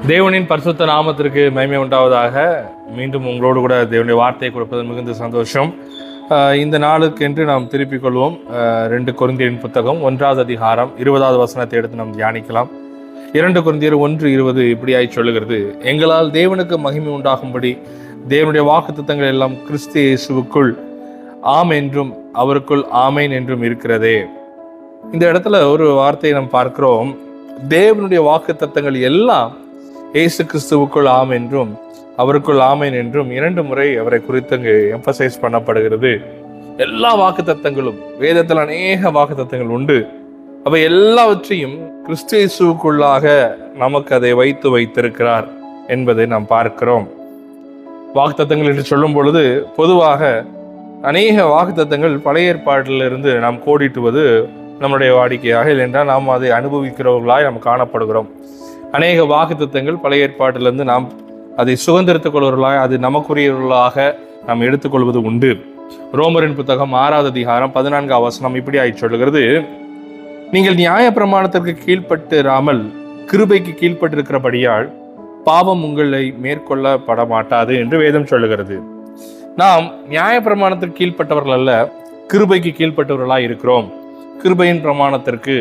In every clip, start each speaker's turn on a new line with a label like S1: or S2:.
S1: தேவனின் பரிசுத்த நாமத்திற்கு மகிமை உண்டாவதாக. மீண்டும் உங்களோடு கூட தேவனுடைய வார்த்தையை கொடுப்பது மிகுந்த சந்தோஷம். இந்த நாளுக்கென்று நாம் திருப்பிக் கொள்வோம். 2 கொரிந்தியரின் புத்தகம் 1வது அதிகாரம் 20வது வசனத்தை எடுத்து நாம் தியானிக்கலாம். 2 கொரிந்தியர் 1:20 இப்படியாய் சொல்லுகிறது: எங்களால் தேவனுக்கு மகிமை உண்டாகும்படி தேவனுடைய வாக்குத்தத்தங்கள் எல்லாம் கிறிஸ்து இயேசுவுக்குள் ஆம் என்றும் அவருக்குள் ஆமேன் என்றும் இருக்கிறதே. இந்த இடத்துல ஒரு வார்த்தையை நாம் பார்க்கிறோம். தேவனுடைய வாக்குத்தத்தங்கள் எல்லாம் இயேசு கிறிஸ்துவுக்குள் ஆம் என்றும் அவருக்குள் ஆமேன் என்றும் 2 முறை அவரை குறித்து அங்கு எம்பசைஸ் பண்ணப்படுகிறது. எல்லா வாக்குத்தத்தங்களும், வேதத்தில் அநேக வாக்குத்தத்தங்கள் உண்டு. அவை எல்லாவற்றையும் கிறிஸ்து இயேசுவுக்குள்ளாக நமக்கு அதை வைத்திருக்கிறார் என்பதை நாம் பார்க்கிறோம். வாக்குத்தத்தங்கள் என்று சொல்லும் பொழுது பொதுவாக அநேக வாக்குத்தத்தங்கள் பழைய ஏற்பாட்டிலிருந்து நாம் கோடிட்டுவது நம்முடைய வாடிக்கையாக, இல்லைன்றால் நாம் அதை அனுபவிக்கிறவர்களாய் நாம் காணப்படுகிறோம். அநேக வாக்குத்தத்தங்கள் பழைய ஏற்பாட்டிலிருந்து நாம் அதை சுதந்திரத்துக் கொள்வர்களாய், அது நமக்குரியவர்களாக நாம் எடுத்துக்கொள்வது உண்டு. ரோமரின் புத்தகம் 6வது அதிகாரம் 14வது வசனம் இப்படி ஆகி சொல்லுகிறது: நீங்கள் நியாய பிரமாணத்திற்கு கீழ்ப்பட்டிராமல் கிருபைக்கு கீழ்ப்பட்டிருக்கிறபடியால் பாவம் உங்களை மேற்கொள்ளப்பட மாட்டாது என்று வேதம் சொல்லுகிறது. நாம் நியாய பிரமாணத்திற்கு கீழ்ப்பட்டவர்கள் அல்ல, கிருபைக்கு கீழ்ப்பட்டவர்களாய் இருக்கிறோம். கிருபையின் பிரமாணத்திற்கு,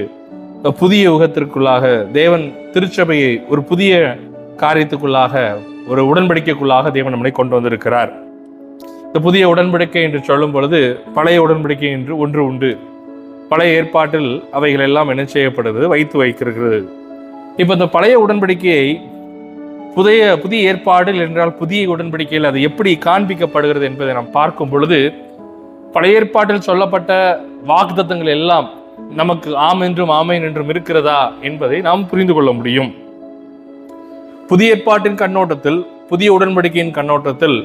S1: புதிய யுகத்திற்குள்ளாக தேவன் திருச்சபையை ஒரு புதிய காரியத்துக்குள்ளாக, ஒரு உடன்படிக்கைக்குள்ளாக தேவன் நம்மை கொண்டு வந்திருக்கிறார். இந்த புதிய உடன்படிக்கை என்று சொல்லும் பொழுது பழைய உடன்படிக்கை என்று ஒன்று உண்டு. பழைய ஏற்பாட்டில் அவைகள் எல்லாம் என்ன செய்யப்படுது, வைக்கிறது. இப்ப இந்த பழைய உடன்படிக்கையை புதிய ஏற்பாடில் என்றால் புதிய உடன்படிக்கையில் அது எப்படி காண்பிக்கப்படுகிறது என்பதை நாம் பார்க்கும் பொழுது, பழைய ஏற்பாட்டில் சொல்லப்பட்ட வாக்குத்தத்தங்கள் எல்லாம் நமக்கு ஆம் என்றும் ஆமேன் என்றும் இருக்கிறதா என்பதை நாம் புரிந்து கொள்ள முடியும். புதிய ஏற்பாட்டின் கண்ணோட்டத்தில், புதிய உடன்படிக்கையின் கண்ணோட்டத்தில்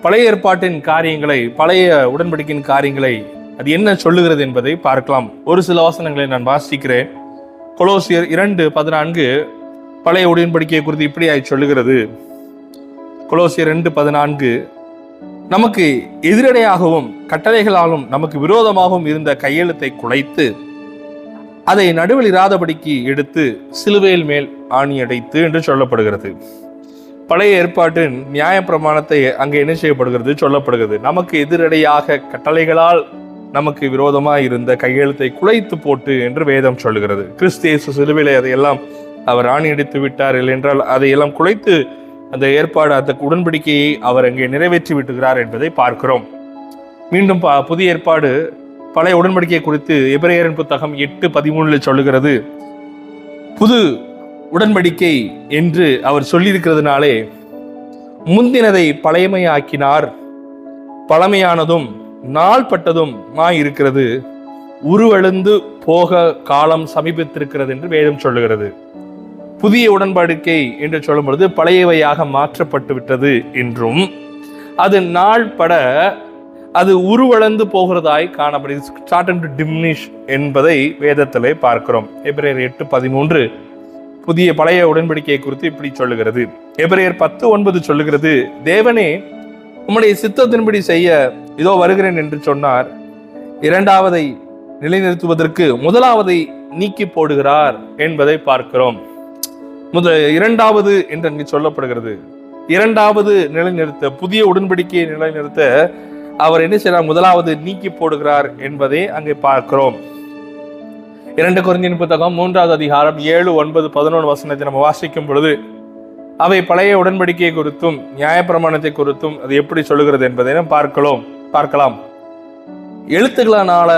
S1: பழைய ஏற்பாட்டின் காரியங்களை, பழைய உடன்படிக்கையின் காரியங்களை அது என்ன சொல்லுகிறது என்பதை பார்க்கலாம். ஒரு சில வசனங்களை நான் வாசிக்கிறேன். கொலோசியர் 2:14 பழைய உடன்படிக்கையை குறித்து இப்படியாய் சொல்லுகிறது. கொலோசியர் 2:14: நமக்கு எதிரடையாகவும் கட்டளைகளாலும் நமக்கு விரோதமாகவும் இருந்த கையெழுத்தை குலைத்து அதை நடுவில் இராதபடிக்கு எடுத்து சிலுவையில் மேல் ஆணி அடைத்து என்று சொல்லப்படுகிறது. பழைய ஏற்பாட்டின் நியாய பிரமாணத்தை அங்கே என்ன செய்யப்படுகிறது, சொல்லப்படுகிறது. நமக்கு எதிரடையாக கட்டளைகளால் நமக்கு விரோதமாக இருந்த கையெழுத்தை குலைத்து போட்டு என்று வேதம் சொல்லுகிறது. கிறிஸ்து இயேசு சிலுவையிலே அதையெல்லாம் அவர் ஆணி அடித்து விட்டார். இல்லை என்றால் அதையெல்லாம் குலைத்து அந்த ஏற்பாடு, அந்த உடன்படிக்கையை அவர் அங்கே நிறைவேற்றி விட்டுகிறார் என்பதை பார்க்கிறோம். மீண்டும் புதிய ஏற்பாடு பழைய உடன்படிக்கையை குறித்து எபிரேயரின் புத்தகம் 8:13 சொல்லுகிறது. புது உடன்படிக்கை என்று அவர் சொல்லியிருக்கிறதுனாலே முந்தினதை பழையமையாக்கினார், பழமையானதும் நாள்பட்டதும் இருக்கிறது, உருவெழுந்து போக காலம் சமீபித்திருக்கிறது என்று வேதம் சொல்லுகிறது. புதிய உடன்படிக்கை என்று சொல்லும் பொழுது பழையவையாக மாற்றப்பட்டு விட்டது என்றும், அது நாள்பட அது உருவளந்து போகிறதாய் காணப்படுகிறது, ஸ்டார்ட் டு டிமினிஷ் என்பதை வேதத்திலே பார்க்கிறோம். எபிரேயர் 8:13 புதிய பழைய உடன்படிக்கையை குறித்து இப்படி சொல்லுகிறது. எபிரேயர் 10:9 சொல்லுகிறது: தேவனே உம்முடைய சித்தத்தின்படி செய்ய இதோ வருகிறேன் என்று சொன்னார். 2வதை நிலைநிறுத்துவதற்கு 1வதை நீக்கி போடுகிறார் என்பதை பார்க்கிறோம். 2வது என்று அங்கு சொல்லப்படுகிறது. 2வது நிலைநிறுத்த, புதிய உடன்படிக்கையை நிலைநிறுத்த அவர் என்ன செய்யறார், 1வது நீக்கி போடுகிறார் என்பதை அங்கே பார்க்கிறோம். 2 கொரிந்தியர் புத்தகம் 3வது அதிகாரம் 7, 9, 11 வசனத்தை நம்ம வாசிக்கும் பொழுது அவை பழைய உடன்படிக்கையை குறித்தும் நியாயப்பிரமாணத்தை குறித்தும் அது எப்படி சொல்லுகிறது என்பதை நாம் பார்க்கலாம். எழுத்துகளினால்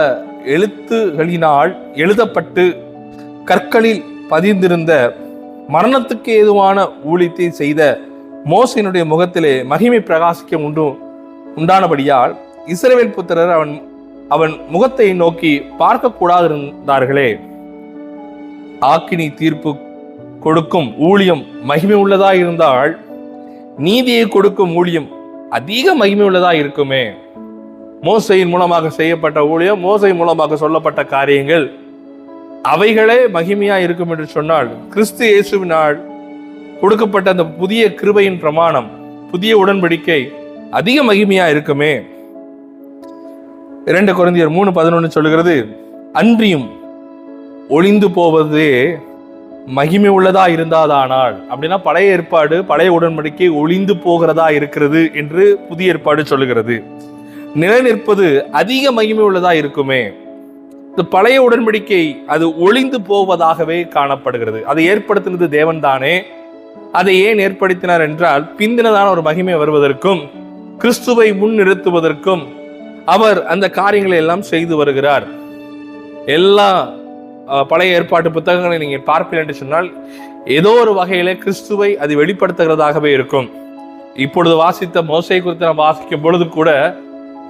S1: எழுதப்பட்டு கற்களில் பதிந்திருந்த மரணத்துக்கு ஏதுவான ஊழியத்தை செய்த மோசேயினுடைய முகத்திலே மகிமை பிரகாசிக்க உண்டானபடியால் இஸ்ரவேல் புத்திரர் அவன் முகத்தை நோக்கி பார்க்க கூடாது இருந்தார்களே. ஆக்கினி தீர்ப்பு கொடுக்கும் ஊழியம் மகிமை உள்ளதா இருந்தால் நீதியை கொடுக்கும் ஊழியம் அதிக மகிமை உள்ளதா இருக்குமே. மோசேயின் மூலமாக செய்யப்பட்ட ஊழியம், மோசே மூலமாக சொல்லப்பட்ட காரியங்கள் அவைகளே மகிமையா இருக்கும் என்று சொன்னால், கிறிஸ்து இயேசுவினால் கொடுக்கப்பட்ட அந்த புதிய கிருபையின் பிரமாணம், புதிய உடன்படிக்கை அதிக மகிமையா இருக்குமே. 2 கொரிந்தியர் 3:11 சொல்லுகிறது: அன்றியும் ஒளிந்து போவதே மகிமை உள்ளதா இருந்தாதானால், அப்படின்னா பழைய ஏற்பாடு பழைய உடன்படிக்கை ஒளிந்து போகிறதா இருக்கிறது என்று புதிய ஏற்பாடு சொல்லுகிறது. நிலை நிற்பது அதிக மகிமை உள்ளதா இருக்குமே, இந்த பழைய உடன்படிக்கை அது ஒளிந்து போவதாகவே காணப்படுகிறது. அதை ஏற்படுத்தினது தேவன் தானே. அதை ஏன் ஏற்படுத்தினார் என்றால், பிந்தினதான ஒரு மகிமை வருவதற்கும் கிறிஸ்துவை முன்னிறுத்துவதற்கும் அவர் அந்த காரியங்களை எல்லாம் செய்து வருகிறார். எல்லா பழைய ஏற்பாட்டு புத்தகங்களை நீங்கள் பார்ப்பீர்கள் என்று சொன்னால் ஏதோ ஒரு வகையிலே கிறிஸ்துவை அது வெளிப்படுத்துகிறதாகவே இருக்கும். இப்பொழுது வாசித்த மோசை குறித்து நாம் வாசிக்கும் பொழுது கூட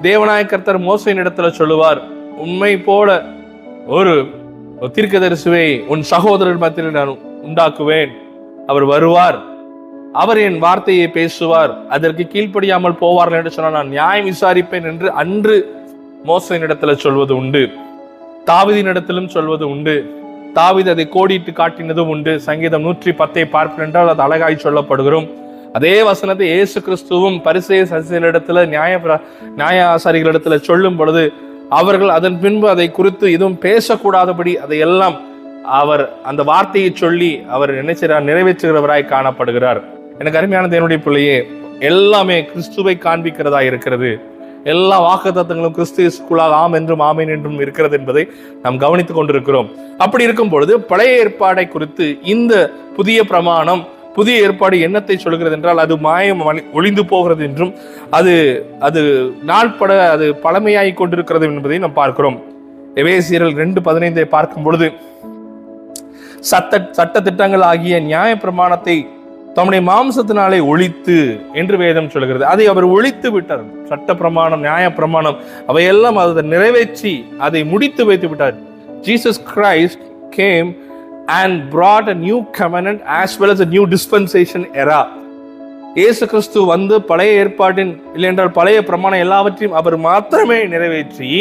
S1: தேவனாய கர்த்தர் மோசையின் இடத்துல சொல்லுவார், உண்மை போல ஒரு தீர்க்கதரிசியை உன் சகோதரர் மத்தியில் நான் உண்டாக்குவேன். அவர் வருவார், அவர் என் வார்த்தையை பேசுவார், அதற்கு கீழ்ப்படியாமல் போவார்கள் என்று சொன்னால் நான் நியாயம் விசாரிப்பேன் என்று அன்று மோசையின் இடத்துல சொல்வது உண்டு. தாவீதின் இடத்திலும் சொல்வது உண்டு. தாவீது அதை கோடிட்டு காட்டினதும் உண்டு. சங்கீதம் 110 பார்ப்பேன் என்றால் அது அழகாய் சொல்லப்படுகிறோம். அதே வசனத்தை இயேசு கிறிஸ்துவும் பரிசேயரிடத்துல நியாய ஆசாரிகளிடத்துல சொல்லும் பொழுது அவர்கள் அதன் பின்பு அதை குறித்து எதுவும் பேசக்கூடாதபடி அதையெல்லாம் அவர் அந்த வார்த்தையை சொல்லி அவர் நினைச்சார் நிறைவேற்றுகிறவராய் காணப்படுகிறார். எனக்கு அருமையான தேவனுடைய பிள்ளையே, எல்லாமே கிறிஸ்துவை காண்பிக்கிறதா இருக்கிறது. எல்லா வாக்குத்தத்தங்களும் கிறிஸ்துவுக்குள்ளாக ஆம் என்றும் ஆமேன் என்றும் இருக்கிறது என்பதை நாம் கவனித்துக் கொண்டிருக்கிறோம். அப்படி இருக்கும் பொழுது பழைய ஏற்பாடை குறித்து இந்த புதிய பிரமாணம், புதிய ஏற்பாடு என்னத்தை சொல்கிறது என்றால், அது மாயம் ஒளிந்து போகிறது என்றும் அது அது நாள்பட அது பழமையாகி கொண்டிருக்கிறது என்பதை நாம் பார்க்கிறோம். எபேசியர் 2:15 பார்க்கும் பொழுது சட்ட திட்டங்கள் ஆகிய நியாய பிரமாணத்தை தம்முடைய மாம்சத்தினாலே ஒழித்து என்று வேதம் சொல்கிறது. அதை அவர் ஒழித்து விட்டார். சட்ட பிரமாணம், நியாய பிரமாணம் அவையெல்லாம் அதை நிறைவேற்றி அதை முடித்து வைத்து விட்டார். Jesus Christ came and brought a new covenant as well as a new dispensation era. இயேசு கிறிஸ்து வந்து பழைய ஏற்பாட்டின் இல்லை என்றால் பழைய பிரமாணம் எல்லாவற்றையும் அவர் மாத்திரமே நிறைவேற்றி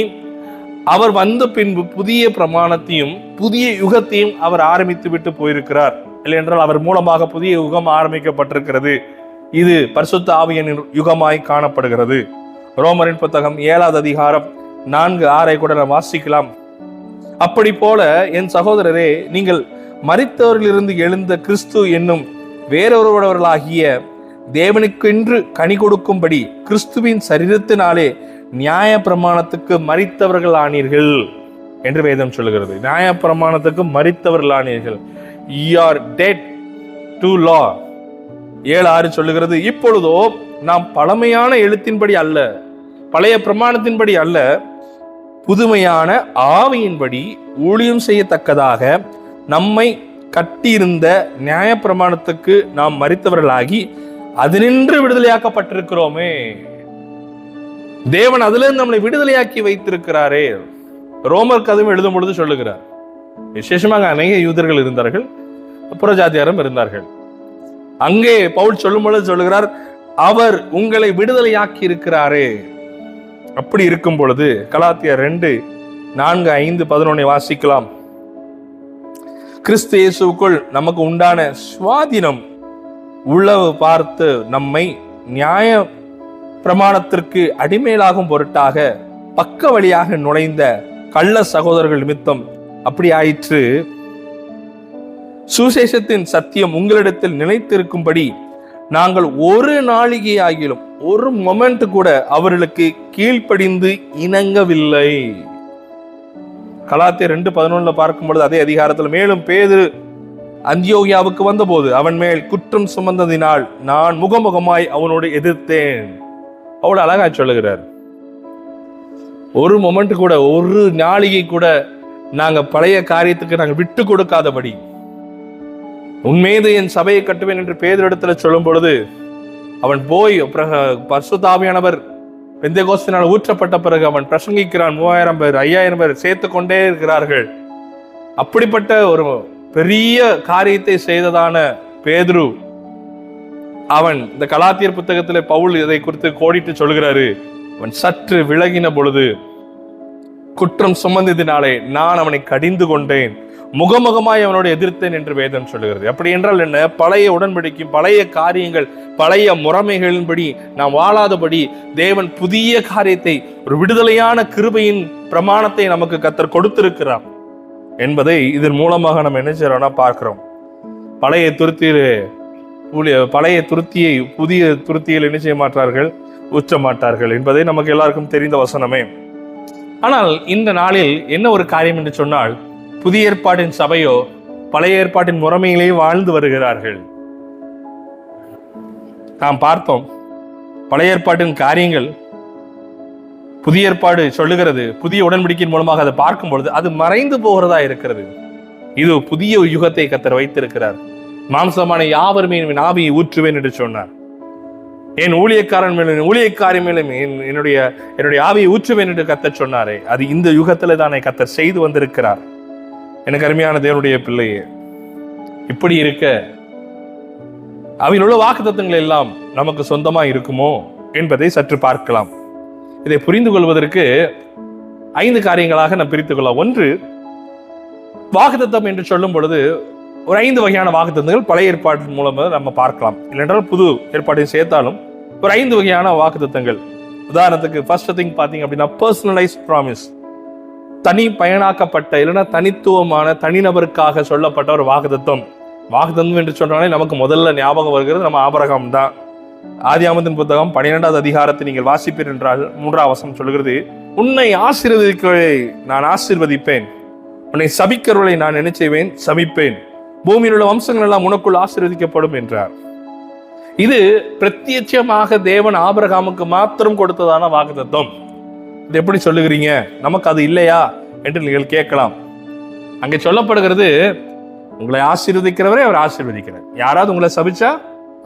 S1: அவர் வந்த பின்பு புதிய பிரமாணத்தையும் புதிய யுகத்தையும் அவர் ஆரம்பித்து விட்டு போயிருக்கிறார். இல்லை என்றால் அவர் மூலமாக புதிய யுகம் ஆரம்பிக்கப்பட்டிருக்கிறது. இது பரிசுத்த ஆவியின் யுகமாய் காணப்படுகிறது. ரோமரின் புத்தகம் 7வது அதிகாரம் 4-6 கூட நாம் வாசிக்கலாம். அப்படி போல என் சகோதரரே, நீங்கள் மரித்தவர்களிலிருந்து எழுந்த கிறிஸ்து என்னும் வேறொருவர்களாகிய தேவனுக்கென்று கனி கொடுக்கும்படி கிறிஸ்துவின் சரீரத்தினாலே நியாய பிரமாணத்துக்கு மரித்தவர்கள் ஆனீர்கள் என்று வேதம் சொல்லுகிறது. நியாய பிரமாணத்துக்கு மரித்தவர்கள் ஆனீர்கள். You are dead to law. 7:6 சொல்லுகிறது, இப்பொழுதோ நாம் பழமையான எழுத்தின்படி அல்ல, பழைய பிரமாணத்தின்படி அல்ல, புதுமையான ஆவியின்படி ஊழியம் செய்யத்தக்கதாக நம்மை கட்டியிருந்த நியாய பிரமாணத்துக்கு நாம் மரித்தவர்களாகி அதினின்று விடுதலையாக்கப்பட்டிருக்கிறோமே. தேவன் அதிலிருந்து நம்மளை விடுதலையாக்கி வைத்திருக்கிறாரே. ரோமர் கதவும் எழுதும் பொழுது சொல்லுகிறார், விசேஷமாக அநேக யூதர்கள் இருந்தார்கள், புறஜாதியாரும் இருந்தார்கள். அங்கே பவுல் சொல்லும் பொழுது சொல்லுகிறார், அவர் உங்களை விடுதலையாக்கி இருக்கிறாரே. அப்படி இருக்கும் பொழுது கலாத்தியர் 2:4-5-11 வாசிக்கலாம். கிறிஸ்து இயேசுவுக்குள் நமக்கு உண்டான சுவாதீனம் உளவு பார்த்து நம்மை நியாய பிரமாணத்திற்கு அடிமையிலாகும் பொருட்டாக பக்க வழியாக நுழைந்த கள்ள சகோதரர்கள் நிமித்தம் அப்படி ஆயிற்று. சுசேஷத்தின் சத்தியம் உங்களிடத்தில் நிலைத்திருக்கும்படி நாங்கள் ஒரு நாளிகை ஆகிலும் ஒரு மொமெண்ட் கூட அவர்களுக்கு கீழ்ப்படிந்து இணங்கவில்லை. கலாத்தியர் 2:11 பார்க்கும் பொழுது அதே அதிகாரத்தில், மேலும் பேதுரு அந்தியோகியாவுக்கு வந்தபோது அவன் மேல் குற்றம் சுமந்ததினால் நான் முகமுகமாய் அவனோடு எதிர்த்தேன். அவ்வளவு அழகா சொல்லுகிறார். ஒரு மொமெண்ட் கூட, ஒரு நாளிகை கூட நாங்க பழைய காரியத்துக்கு நாங்கள் விட்டு கொடுக்காதபடி உண்மையது என் சபையை கட்டுவேன் என்று பேதுருவிடத்துல சொல்லும் பொழுது அவன் போய் பரிசுத்த ஆவியானவர் பெந்தேகோஸ்தினால் ஊற்றப்பட்ட பிறகு அவன் பிரசங்கிக்கிறான். 3000 பேர் 5000 பேர் சேர்த்து கொண்டே இருக்கிறார்கள். அப்படிப்பட்ட ஒரு பெரிய காரியத்தை செய்ததான பேதுரு, அவன் இந்த கலாத்தியர் புத்தகத்திலே பவுல் இதை குறித்து கோடிட்டு சொல்கிறாரு, அவன் சற்று விலகின பொழுது குற்றம் சுமந்ததினாலே நான் அவனை கடிந்து கொண்டேன், முகமுகமாய் அவனோடு எதிர்த்தேன் என்று வேதம் சொல்லுகிறது. அப்படி என்றால் என்ன? பழைய உடன்படிக்கை, பழைய காரியங்கள், பழைய முறைமைகளின்படி நாம் வாழாதபடி தேவன் புதிய காரியத்தை, ஒரு விடுதலையான கிருபையின் பிரமாணத்தை நமக்கு கர்த்தர் கொடுத்திருக்கிறார் என்பதை இதன் மூலமாக நம்ம என்ன செய்யறோம்னா பார்க்கிறோம். பழைய துருத்தியை புதிய துருத்தியில் என்ன செய்ய மாட்டார்கள், ஊற்ற மாட்டார்கள் என்பதை நமக்கு எல்லாருக்கும் தெரிந்த வசனமே. ஆனால் இந்த நாளில் என்ன ஒரு காரியம் என்று சொன்னால், புதிய ஏற்பாட்டின் சபையோ பழைய ஏற்பாட்டின் முறைமையிலேயே வாழ்ந்து வருகிறார்கள். நாம் பார்த்தோம், பழைய ஏற்பாட்டின் காரியங்கள் புதிய ஏற்பாடு சொல்லுகிறது, புதிய உடன்படிக்கையின் மூலமாக அதை பார்க்கும் பொழுது அது மறைந்து போகிறதா இருக்கிறது. இது புதிய யுகத்தை கர்த்தர் வைத்திருக்கிறார். மாம்சமான யாவர் மேலும் ஆவியை ஊற்றுவேன் என்று சொன்னார். என் ஊழியக்காரன் மேலும் ஊழியக்காரி மேலும் என்னுடைய ஆவியை ஊற்றுவேன் என்று கர்த்தர் சொன்னாரே, அது இந்த யுகத்துல தானே கர்த்தர் செய்து வந்திருக்கிறார். எனக்கு அருமையான தேவனுடைய பிள்ளையே, இப்படி இருக்க அவையில் உள்ள வாக்குத்தத்தங்கள் எல்லாம் நமக்கு சொந்தமா இருக்குமோ என்பதை சற்று பார்க்கலாம். இதை புரிந்து கொள்வதற்கு 5 காரியங்களாக நாம் பிரித்துக் கொள்ளலாம். ஒன்று, வாக்குத்தத்தம் என்று சொல்லும் பொழுது ஒரு 5 வகையான வாக்குத்தத்தங்கள் பழைய ஏற்பாட்டின் மூலமாக நம்ம பார்க்கலாம். இல்லைன்றால் புது ஏற்பாட்டையும் சேர்த்தாலும் ஒரு 5 வகையான வாக்குத்தத்தங்கள். உதாரணத்துக்கு ஃபர்ஸ்ட் திங் பார்த்தீங்க அப்படின்னா, பர்சனலைஸ்ட் ப்ராமிஸ், தனி பயனாக்கப்பட்ட இல்லைன்னா தனித்துவமான தனிநபருக்காக சொல்லப்பட்ட ஒரு வாக்குத்தத்தம். வாக்குத்தத்தம் என்று சொன்னாலே நமக்கு முதல்ல ஞாபகம் வருகிறது நம்ம ஆபிரகாம் தான். ஆதியாகமத்தின் புத்தகம் 12வது அதிகாரத்தை நீங்கள் வாசிப்பீர் என்றால் 3ஆம் வசனம் சொல்கிறது, உன்னை ஆசீர்வதிக்கிறவரை நான் ஆசீர்வதிப்பேன், உன்னை சபிக்கிறவர்களை நான் என்ன செய்வேன், சபிப்பேன், பூமியில் உள்ள வம்சங்கள் எல்லாம் உனக்குள் ஆசீர்வதிக்கப்படும் என்றார். இது பிரத்யட்சமாக தேவன் ஆபிரகாமுக்கு மாத்திரம் கொடுத்ததான வாக்குத்தத்தம். இது எப்படி சொல்லுகிறீங்க, நமக்கு அது இல்லையா என்று நீங்கள் கேட்கலாம். அங்கே சொல்லப்படுகிறது, உங்களை ஆசீர்வதிக்கிறவரை அவர் ஆசீர்வதிக்கிறார், யாராவது உங்களை சபிச்சா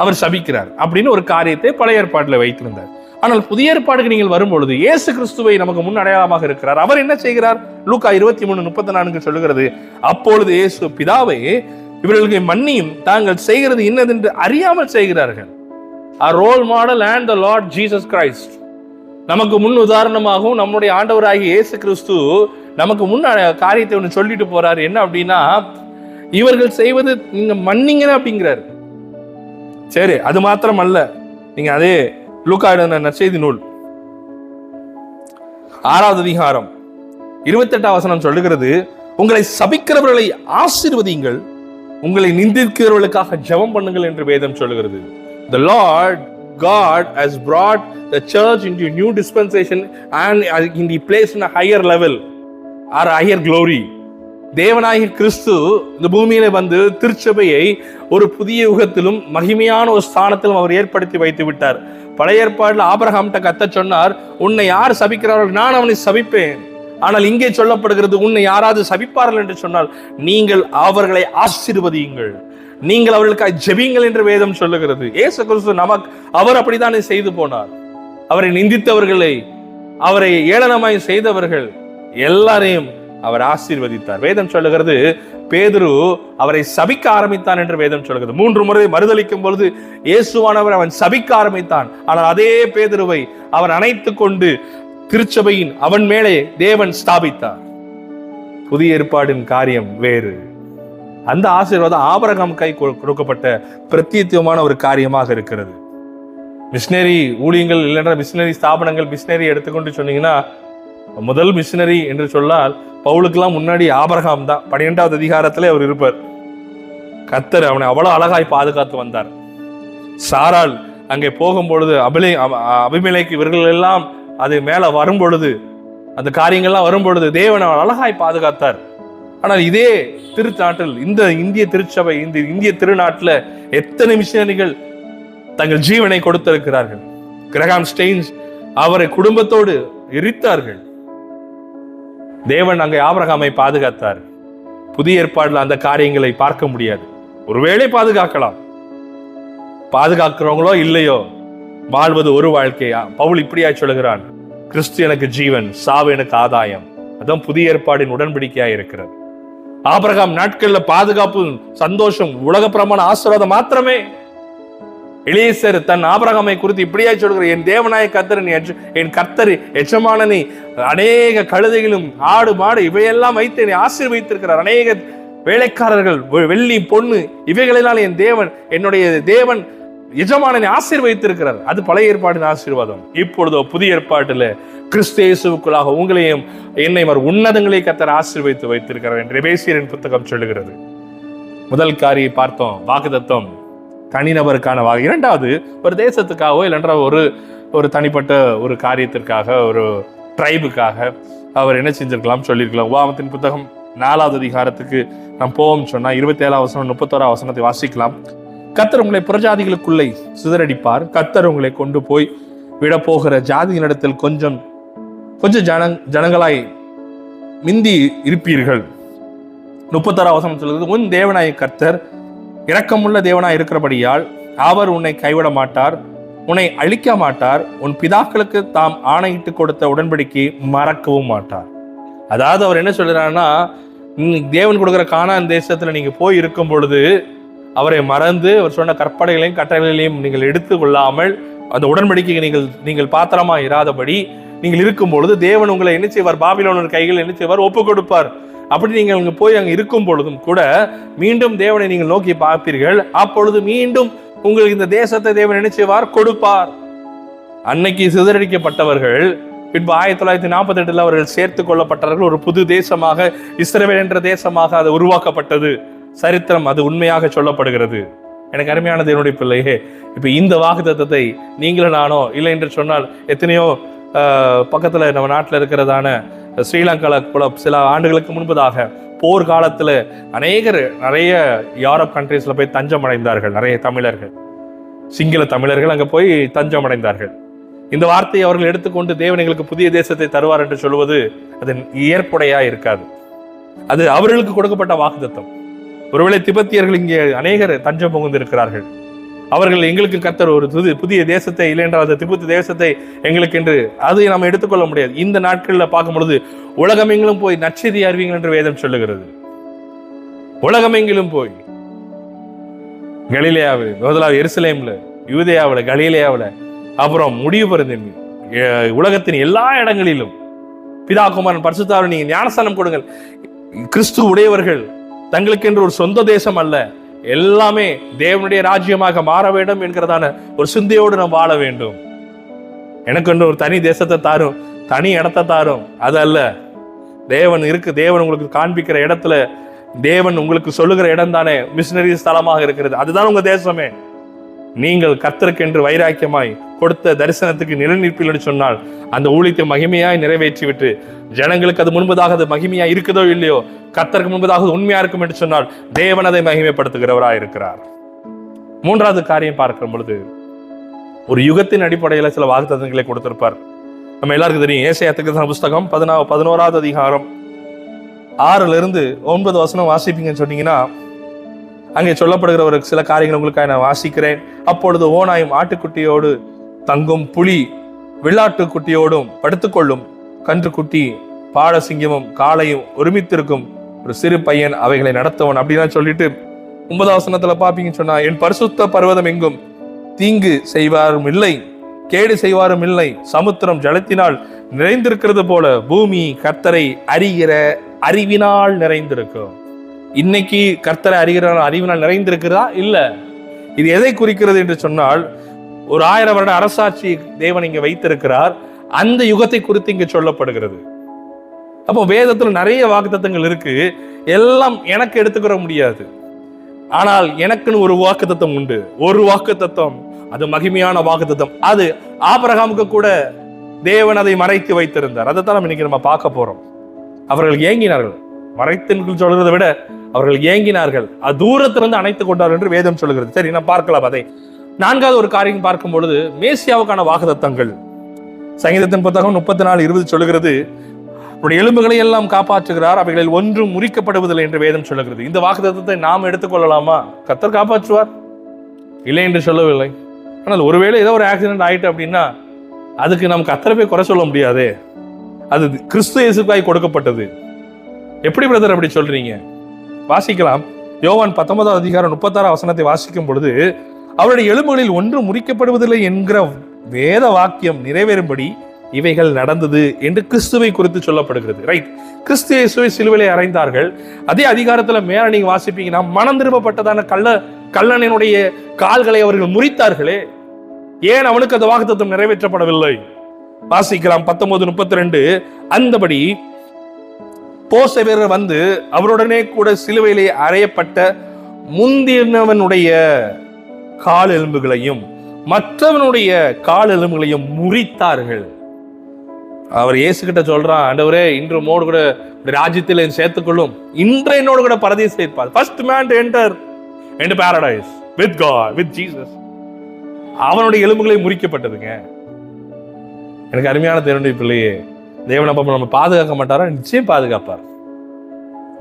S1: அவர் சபிக்கிறார் அப்படின்னு ஒரு காரியத்தை பழைய ஏற்பாட்டில் வைத்திருந்தார். ஆனால் புதிய ஏற்பாடுக்கு நீங்கள் வரும்பொழுது இயேசு கிறிஸ்துவை நமக்கு முன் அடையாளமாக இருக்கிறார். அவர் என்ன செய்கிறார்? லூக்கா 23:34 சொல்லுகிறது, அப்பொழுது இயேசு, பிதாவே, இவர்களுக்கு மன்னியும், தாங்கள் செய்கிறது இன்னதென்று அறியாமல் செய்கிறார்கள். A role model and the Lord Jesus Christ. நமக்கு முன் உதாரணமாகவும் நம்முடைய ஆண்டவராகிய இயேசு கிறிஸ்து நமக்கு முன் காரியத்தை ஒன்று சொல்லிட்டு போறாரு. என்ன அப்படின்னா, இவர்கள் செய்வது நீங்க மன்னிங்க அப்படிங்கிறாரு. சரி, அது மாத்திரம் அல்ல, நீங்க அதே லூக்கா நற்செய்தி நூல் 6வது அதிகாரம் 28ஆம் வசனம் சொல்லுகிறது, உங்களை சபிக்கிறவர்களை ஆசீர்வதியுங்கள், உங்களை நிந்திக்கிறவர்களுக்காக ஜெபம் பண்ணுங்கள் என்று வேதம் சொல்லுகிறது. The Lord God has brought the church into a new dispensation and in the place in a higher level or higher glory. தேவனாகிய கிறிஸ்து இந்த பூமியில வந்து திருச்சபையை ஒரு புதிய யுகத்திலும் மகிமையான ஒரு ஸ்தானத்திலும் அவர் ஏற்படுத்தி வைத்து விட்டார். பழைய ஏற்பாடுல ஆபிரகாம்கிட்ட கர்த்தர் சொன்னார், உன்னை யார் சபிக்கிறார்கள் நான் அவனை சபிப்பேன். ஆனால் இங்கே சொல்லப்படுகிறது, உன்னை யாராவது சபிப்பார்கள் என்று சொன்னால் நீங்கள் அவர்களை ஆசீர்வதியுங்கள், நீங்கள் அவர்களுக்காக ஜெபியுங்கள் என்று வேதம் சொல்லுகிறது. இயேசு கிறிஸ்து அவர் அப்படித்தானே செய்து போனார். அவரை நிந்தித்தவர்களை, அவரை ஏளனமாய் செய்தவர்கள் எல்லாரையும் அவர் ஆசீர்வதித்தார். வேதம் சொல்லுகிறது, பேதுரு அவரை சபிக்க ஆரம்பித்தான் என்று வேதம் சொல்லுகிறது. 3 முறை மறுதலிக்கும் பொழுது இயேசுவானவர் அவன் சபிக்க ஆரம்பித்தான். ஆனால் அதே பேதுருவை அவன் அணைத்துக் கொண்டு திருச்சபையின் அவன் மேலே தேவன் ஸ்தாபித்தார். புதிய ஏற்பாடின் காரியம் வேறு. அந்த ஆசீர்வாதம் ஆபிரகாம் கை கொடுக்கப்பட்ட பிரத்யேகமான ஒரு காரியமாக இருக்கிறது. மிஷினரி ஊழியங்கள் இல்லைன்னா மிஷினரி ஸ்தாபனங்கள், மிஷினரி எடுத்துக்கொண்டு சொன்னீங்கன்னா, முதல் மிஷினரி என்று சொன்னால் பவுலுக்கெல்லாம் முன்னாடி ஆபிரகாம் தான். 12வது அதிகாரத்திலே அவர் இருப்பார். கர்த்தர் அவனை அவ்வளவு அழகாய் பாதுகாத்து வந்தார். சாராள் அங்கே போகும் பொழுது, அபிமெலேக்கு இவர்கள் எல்லாம் அது மேல வரும் பொழுது, அந்த காரியங்கள்லாம் வரும் பொழுது தேவன் அவன் அழகாய் பாதுகாத்தார். ஆனால் இதே திருநாட்டில், இந்த இந்திய திருச்சபை, இந்த இந்திய திருநாட்டில் எத்தனை மிஷனரிகள் தங்கள் ஜீவனை கொடுத்திருக்கிறார்கள். கிரகாம் ஸ்டெயின்ஸ் அவரை குடும்பத்தோடு எரித்தார்கள். தேவன் அங்கே ஆபிரகாமை பாதுகாத்தார். புதிய ஏற்பாடுல அந்த காரியங்களை பார்க்க முடியாது. ஒருவேளை பாதுகாக்கலாம், பாதுகாக்கிறவங்களோ இல்லையோ, வாழ்வது ஒரு வாழ்க்கையா. பவுல் இப்படியா சொல்லுகிறான், கிறிஸ்து எனக்கு ஜீவன், சாவு எனக்கு ஆதாயம். அதான் புதிய ஏற்பாடின் உடன்படிக்கையா இருக்கிறது. ஆபிரகாம் நாட்கள்ல பாதுகாப்பு, சந்தோஷம், உலக பிரமாண ஆசீர்வாதம் மாத்திரமே. எலியேசர் தன் ஆபிரகாமை குறித்து இப்படியா சொல்கிறார், என் தேவனாய கர்த்தர், என் கர்த்தர் எஜமானனை அநேக கழுதைகளும் ஆடு மாடு இவையெல்லாம் வைத்து என்னை ஆசீர்வதித்திருக்கிறார். அநேக வேலைக்காரர்கள், வெள்ளி பொண்ணு இவைகளினால் என் தேவன், என்னுடைய தேவன் எஜமானனை ஆசீர்வதித்திருக்கிறார். அது பழைய ஏற்பாட்டின் ஆசீர்வாதம். இப்பொழுதோ புதிய ஏற்பாட்டில் கிறிஸ்து இயேசுவுக்குள்ளாக உங்களையும் என்னை உன்னதங்களை கர்த்தர் ஆசீர்வதித்து வைத்திருக்கிறார் என்று எபேசியரின் புத்தகம் சொல்லுகிறது. முதல் காரியை பார்த்தோம், வாக்குத்தத்தம் தனிநபருக்கான இரண்டாவது ஒரு தேசத்துக்காகவோ இல்லைன்ற ஒரு தனிப்பட்ட ஒரு காரியத்திற்காக, ஒரு ட்ரைபுக்காக அவர் என்ன செஞ்சிருக்கலாம் சொல்லியிருக்கலாம். உபாகமத்தின் புத்தகம் 4வது அதிகாரத்துக்கு நாம் போவோம் சொன்னா 27ஆம் வசனம் 31ஆம் வசனத்தை வாசிக்கலாம். கர்த்தர் உங்களை புறஜாதிகளுக்குள்ளே சிதறடிப்பார், கர்த்தர் உங்களை கொண்டு போய் விட போகிற ஜாதியினிடத்தில் கொஞ்சம் ஜனங்களாய் மிந்தி இருப்பீர்கள். 31ஆம் வசனம் சொல்கிறது, உன் தேவனாய் கர்த்தர் இரக்கமுள்ள தேவனாய் இருக்கிறபடியால் அவர் உன்னை கைவிட மாட்டார், உன்னை அழிக்க மாட்டார், உன் பிதாக்களுக்கு தாம் ஆணையிட்டு கொடுத்த உடன்படிக்கை மறக்கவும் மாட்டார். அதாவது அவர் என்ன சொல்றாருன்னா, தேவன் கொடுக்குற கானான் தேசத்துல நீங்க போய் இருக்கும் பொழுது அவரை மறந்து அவர் சொன்ன கற்பனைகளையும் கட்டளைகளையும் நீங்கள் எடுத்து கொள்ளாமல் அந்த உடன்படிக்கையை நீங்கள் பாத்திரமா இராதபடி நீங்கள் இருக்கும் பொழுது தேவன் உங்களை என்ன செய்வார், பாபிலோனின் கைகள் என்ன செய்வார், ஒப்பு கொடுப்பார். அப்படி நீங்கள் அங்கே போய் அங்கே இருக்கும் பொழுதும் கூட மீண்டும் தேவனை நீங்கள் நோக்கி பார்ப்பீர்கள். அப்பொழுது மீண்டும் உங்களுக்கு இந்த தேசத்தை தேவன் என்ன செய்வார், கொடுப்பார். அன்னைக்கு சிதறடிக்கப்பட்டவர்கள் பின்பு 1948 அவர்கள் சேர்த்து கொள்ளப்பட்டார்கள். ஒரு புது தேசமாக, இஸ்ரவேல் என்ற தேசமாக அது உருவாக்கப்பட்டது. சரித்திரம் அது உண்மையாக சொல்லப்படுகிறது. எனக்கு அருமையான தேவனுடைய பிள்ளையே, இப்ப இந்த வாக்குத்தத்தத்தை நீங்களும் நானோ இல்லை என்று சொன்னால் எத்தனையோ பக்கத்துல நம்ம நாட்டில் இருக்கிறதான ஸ்ரீலங்கால சில ஆண்டுகளுக்கு முன்பதாக போர்க்காலத்துல நிறைய யூரோப் கண்ட்ரீஸ்ல போய் தஞ்சம் அடைந்தார்கள். நிறைய தமிழர்கள், சிங்கள தமிழர்கள் அங்க போய் தஞ்சம் அடைந்தார்கள். இந்த வார்த்தையை அவர்கள் எடுத்துக்கொண்டு தேவன் எங்களுக்கு புதிய தேசத்தை தருவார் என்று சொல்வது அது ஏற்புடையா இருக்காது. அது அவர்களுக்கு கொடுக்கப்பட்ட வாக்குத்தத்தம். ஒருவேளை திபெத்தியர்கள் இங்கே அநேகர் தஞ்சம் புகுந்து இருக்கிறார்கள். அவர்கள் எங்களுக்கு கர்த்தர் ஒரு புதிய தேசத்தை இல்லை என்றால் அந்த திபெத்து தேசத்தை எங்களுக்கு என்று அதை நாம் எடுத்துக்கொள்ள முடியாது. இந்த நாட்களில் பார்க்கும் பொழுது உலகமெங்கிலும் போய் நற்செய்தி அறிவிங்கள் என்று வேதம் சொல்லுகிறது. உலகமெங்கிலும் போய் கலிலேயாவில், முதலாவது எருசலேம்ல, யூதேயாவில், கலிலேயாவில், அப்புறம் முடிவு பெறுந்தேன் உலகத்தின் எல்லா இடங்களிலும் பிதா குமாரன் பரிசுத்தாவின் நீங்க ஞானஸ்தானம் கொடுங்கள். கிறிஸ்து உடையவர்கள் தங்களுக்கு என்று ஒரு சொந்த தேசம் அல்ல, எல்லாமே தேவனுடைய ராஜ்யமாக மாற வேண்டும் என்கிறதான ஒரு சிந்தையோடு நாம் வாழ வேண்டும். எனக்கு ஒரு தனி தேசத்தை தாரும், தனி இடத்தை தாரும், அது அல்ல. தேவன் உங்களுக்கு காண்பிக்கிற இடத்துல தேவன் உங்களுக்கு சொல்லுகிற இடம் தானே மிஷனரி ஸ்தலமாக இருக்கிறது. அதுதான் உங்க தேசமே. நீங்கள் கர்த்தருக்கென்று வைராக்கியமாய் கொடுத்த தரிசனத்துக்கு நிலைநிற்பீர்கள் என்று சொன்னால் அந்த ஊழியத்தை மகிமையாய் நிறைவேற்றிவிட்டு ஜனங்களுக்கு அது முன்பதாக அது மகிமையா இருக்குதோ இல்லையோ, கர்த்தருக்கு முன்பதாக உண்மையா இருக்கும் என்று சொன்னால் தேவன் அதை மகிமைப்படுத்துகிறவராய் இருக்கிறார். மூன்றாவது காரியம் பார்க்கிற பொழுது ஒரு யுகத்தின் அடிப்படையில் சில வாக்குத்தத்தங்களை கொடுத்திருப்பார். நம்ம எல்லாருக்கும் தெரியும், ஏசாயா தீர்க்கதரிசன புஸ்தகம் 11வது அதிகாரம் 6-9 வசனம் வாசிப்பீங்கன்னு சொன்னீங்கன்னா அங்கே சொல்லப்படுகிற ஒரு சில காரியங்கள் உங்களுக்காக நான் வாசிக்கிறேன். அப்பொழுது ஓனாயும் ஆட்டுக்குட்டியோடு தங்கும், புலி வெள்ளாட்டுக்குட்டியோடும் படுத்துக்கொள்ளும், கன்றுக்குட்டி பாடசிங்கமும் காளையும் ஒருமித்திருக்கும், ஒரு சிறு பையன் அவைகளை நடத்தவன் அப்படின்னா சொல்லிட்டு 9வது வசனத்துல பாப்பீங்கன்னு சொன்னா, என் பரிசுத்த பர்வதம் எங்கும் தீங்கு செய்வாரும் இல்லை, கேடு செய்வாரும் இல்லை, சமுத்திரம் ஜலத்தினால் நிறைந்திருக்கிறது போல பூமி கர்த்தரை அறிகிற அறிவினால் நிறைந்திருக்கும். இன்னைக்கு கர்த்தரை அறிகிற அறிவினால் நிறைந்திருக்கிறதா? இல்ல. இது எதை குறிக்கிறது என்று சொன்னால், ஒரு 1000 வருட அரசாட்சி தேவன் இங்க வைத்திருக்கிறார். அந்த யுகத்தை குறித்து இங்க சொல்லப்படுகிறது. அப்போ வேதத்துல நிறைய வாக்குத்தத்தங்கள் இருக்கு. எல்லாம் எனக்கு எடுத்துக்கிற முடியாது. ஆனால் எனக்குன்னு ஒரு வாக்குத்தத்தம் உண்டு. ஒரு வாக்குத்தத்தம், அது மகிமையான வாக்குத்தத்தம். அது ஆபிரகாமுக்கு கூட தேவன் அதை மறைத்து வைத்திருந்தார். அதைத்தான் நம்ம இன்னைக்கு நம்ம பார்க்க போறோம். அவர்கள் ஏங்கினார்கள். மறைத்து சொல்றதை விட அவர்கள் ஏங்கினார்கள். அது தூரத்திலிருந்து அணைத்துக் கொண்டார்கள் என்று வேதம் சொல்லுகிறது. சரி, நான் பார்க்கலாம் அதை. 4வது ஒரு காரியம் பார்க்கும் பொழுது மேசியாவுக்கான வாக்குத்தத்தங்கள். சங்கீதத்தின் புத்தகம் 34:20 சொல்லுகிறது, அவருடைய எலும்புகளை எல்லாம் காப்பாற்றுகிறார், அவைகளில் ஒன்றும் முறிக்கப்படுவதில்லை என்று வேதம் சொல்லுகிறது. இந்த வாக்குத்தத்தத்தை நாம் எடுத்துக்கொள்ளலாமா? கர்த்தர் காப்பாற்றுவார், இல்லை என்று சொல்லவில்லை. ஆனால் ஒருவேளை ஏதோ ஒரு ஆக்சிடென்ட் ஆயிட்டு அப்படின்னா அதுக்கு நம்ம கர்த்தரை போய் குறை சொல்ல முடியாது. அது கிறிஸ்து இயேசுக்காய் கொடுக்கப்பட்டது. எப்படி பிரதர் அப்படி சொல்றீங்க? வாசிக்கலாம். யோவான் 19வது அதிகாரம் 36 வசனத்தை வாசிக்கும் பொழுது, அவருடைய எலும்புகளில் ஒன்றும் முறிக்கப்படுவதில்லை என்கிற வேத வாக்கியம் நிறைவேறும்படி இவைகள் நடந்தது என்று கிறிஸ்துவை குறித்து சொல்லப்படுகிறது. ரைட், கிறிஸ்து இயேசுவை சிலுவையிலே அறைந்தார்கள். அதே அதிகாரத்துல மேல நீங்க வாசிப்பீங்கன்னா, மனம் திரும்பப்பட்டதான கள்ளனினுடைய கால்களை அவர்கள் முறித்தார்களே, ஏன் அவனுக்கு அந்த வாக்குத்தத்தம் நிறைவேற்றப்படவில்லை? வாசிக்கலாம் 19:32. அந்தபடி போசவேரர் வந்து அவருடனே கூட சிலுவையிலே அறையப்பட்ட முந்தினவனுடைய கால் எலும்புகளையும் மற்றவனுடைய கால் எலும்புகளையும் முறித்தார்கள். அவர் இயேசு கிட்ட சொல்றான், ஆண்டவரே இன்று மோடு கூட ராஜ்யத்தில் சேர்த்துக்கொள்ளும், இன்று என்னோடு கூட பரதீசை இருப்பார். First man to enter into paradise with God, with Jesus. அவனுடைய எலும்புகளை முறிக்கப்பட்டதுங்க. எனக்கு அருமையான தேவனுடைய பிள்ளையே, தேவன் அப்ப நம்ம பாதுகாக்க மாட்டாரா? நிச்சயம் பாதுகாப்பார்.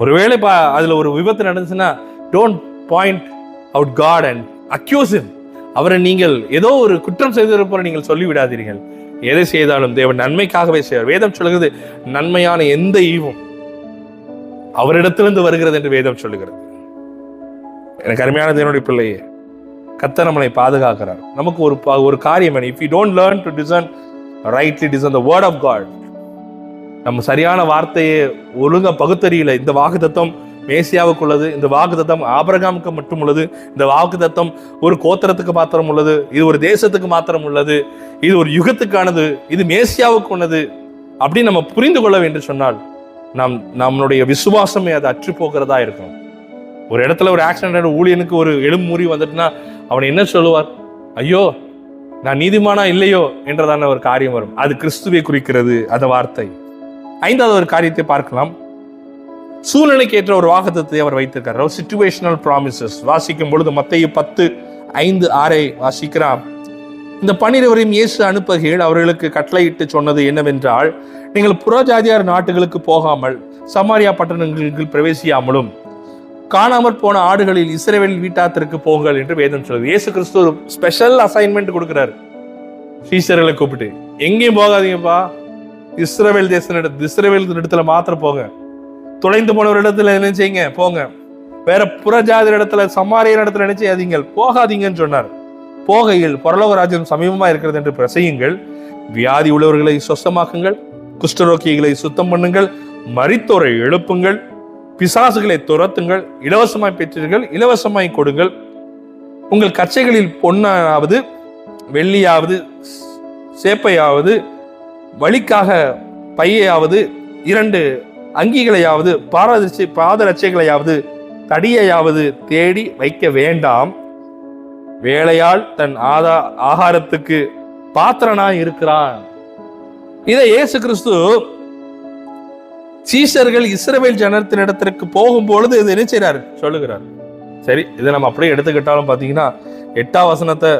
S1: ஒருவேளை அதுல ஒரு விபத்து நடந்துச்சுன்னா, don't point out God and accuse him. அவரை நீங்கள் ஏதோ ஒரு குற்றம் செய்திருப்போம் நீங்கள் சொல்லிவிடாதீர்கள். எதை செய்தாலும் தேவன் நன்மைக்காகவே செய்வார். வேதம் சொல்லுகிறது, நன்மையான எந்த ஈவும் அவரிடத்திலிருந்து வருகிறது என்று வேதம் சொல்லுகிறது. எனக்கு அருமையான தேவனுடைய பிள்ளையே, கர்த்தர் நம்மளை பாதுகாக்கிறார். நமக்கு ஒரு காரியம், if you don't learn to discern rightly discern the word of God, நம்ம சரியான வார்த்தையை ஒழுங்கா பகுத்தறியல. இந்த வாக்குத்தத்தம் மேசியாவுக்கு உள்ளது, இந்த வாக்குத்தத்தம் ஆபிரகாமுக்கு மட்டும் உள்ளது, இந்த வாக்குத்தத்தம் ஒரு கோத்திரத்துக்கு மாத்திரம் உள்ளது, இது ஒரு தேசத்துக்கு மாத்திரம் உள்ளது, இது ஒரு யுகத்துக்கானது, இது மேசியாவுக்கு உள்ளது அப்படின்னு நம்ம புரிந்து கொள்ள வேண்டும் சொன்னால் நம்மளுடைய விசுவாசமே அது அற்று போகிறதா இருக்கும். ஒரு இடத்துல ஒரு ஆக்சிடென்ட், ஊழியனுக்கு ஒரு எலும்பு முறி வந்துட்டுனா அவன் என்ன சொல்லுவார்? ஐயோ நான் நீதிமானா இல்லையோ என்றதான ஒரு காரியம் வரும். அது கிறிஸ்துவை குறிக்கிறது அந்த வார்த்தை. ஐந்தாவது ஒரு காரியத்தை பார்க்கலாம். சூழ்நிலைக்கு ஏற்ற ஒரு வாக்குத்தத்தத்தை அவர் வைத்திருக்கார். சிச்சுவேஷனல் ப்ராமிசஸ் வாசிக்கும் பொழுது மத்தேயு 10:5-6 வாசிக்கிறார். இந்த 12 இயேசு அனுப்புகையில் அவர்களுக்கு கட்டளையிட்டு சொன்னது என்னவென்றால், நீங்கள் புறஜாதியார் நாட்டுகளுக்கு போகாமல் சமாரியா பட்டணங்களில் பிரவேசியாமலும் காணாமற் போன ஆடுகளில் இஸ்ரவேல் வீட்டாத்திற்கு போங்கள் என்று வேதம் சொல்லுது. இயேசு கிறிஸ்து ஒரு ஸ்பெஷல் அசைன்மெண்ட் கொடுக்கிறார் சீஷர்களை கூப்பிட்டு. எங்கேயும் போகாதீங்கப்பா, இஸ்ரவேல் இஸ்ரவேல் இடத்துல மாத்திரம் போங்க. தொலைந்து போன ஒரு இடத்துல என்ன செய்யுங்க, போங்க. வேற புறஜாதி இடத்துல சமாரிய இடத்துல என்ன செய்யாதீங்க, போகாதீங்கன்னு சொன்னார். போகையில் பரலோக ராஜ்யம் சமீபமா இருக்கிறது என்று பிரசையுங்கள், வியாதி உள்ளவர்களை சொஸ்தமாக்குங்கள், குஷ்டரோகிகளை சுத்தம் பண்ணுங்கள், மரித்தோரை எழுப்புங்கள், பிசாசுகளை துரத்துங்கள், இலவசமாய் பெற்றீர்கள் இலவசமாய் கொடுங்கள், உங்கள் கச்சைகளில் பொன்னாவது வெள்ளியாவது சேப்பையாவது வழிக்காக பையையாவது 2 அங்கிகளையாவது பாதரட்சைகளையாவது தடியையாவது தேடி வைக்க வேண்டாம். வேலையால் தன் ஆகாரத்துக்கு பாத்திரனாய் இருக்கிறான். இதை இயேசு கிறிஸ்து சீஷர்கள் இஸ்ரவேல் ஜனத்தினிடத்திற்கு போகும்பொழுது இது என்ன செய்றாரு சொல்லுகிறார். சரி, இதை நம்ம அப்படியே எடுத்துக்கிட்டாலும் பாத்தீங்கன்னா 8ஆம் வசனத்தை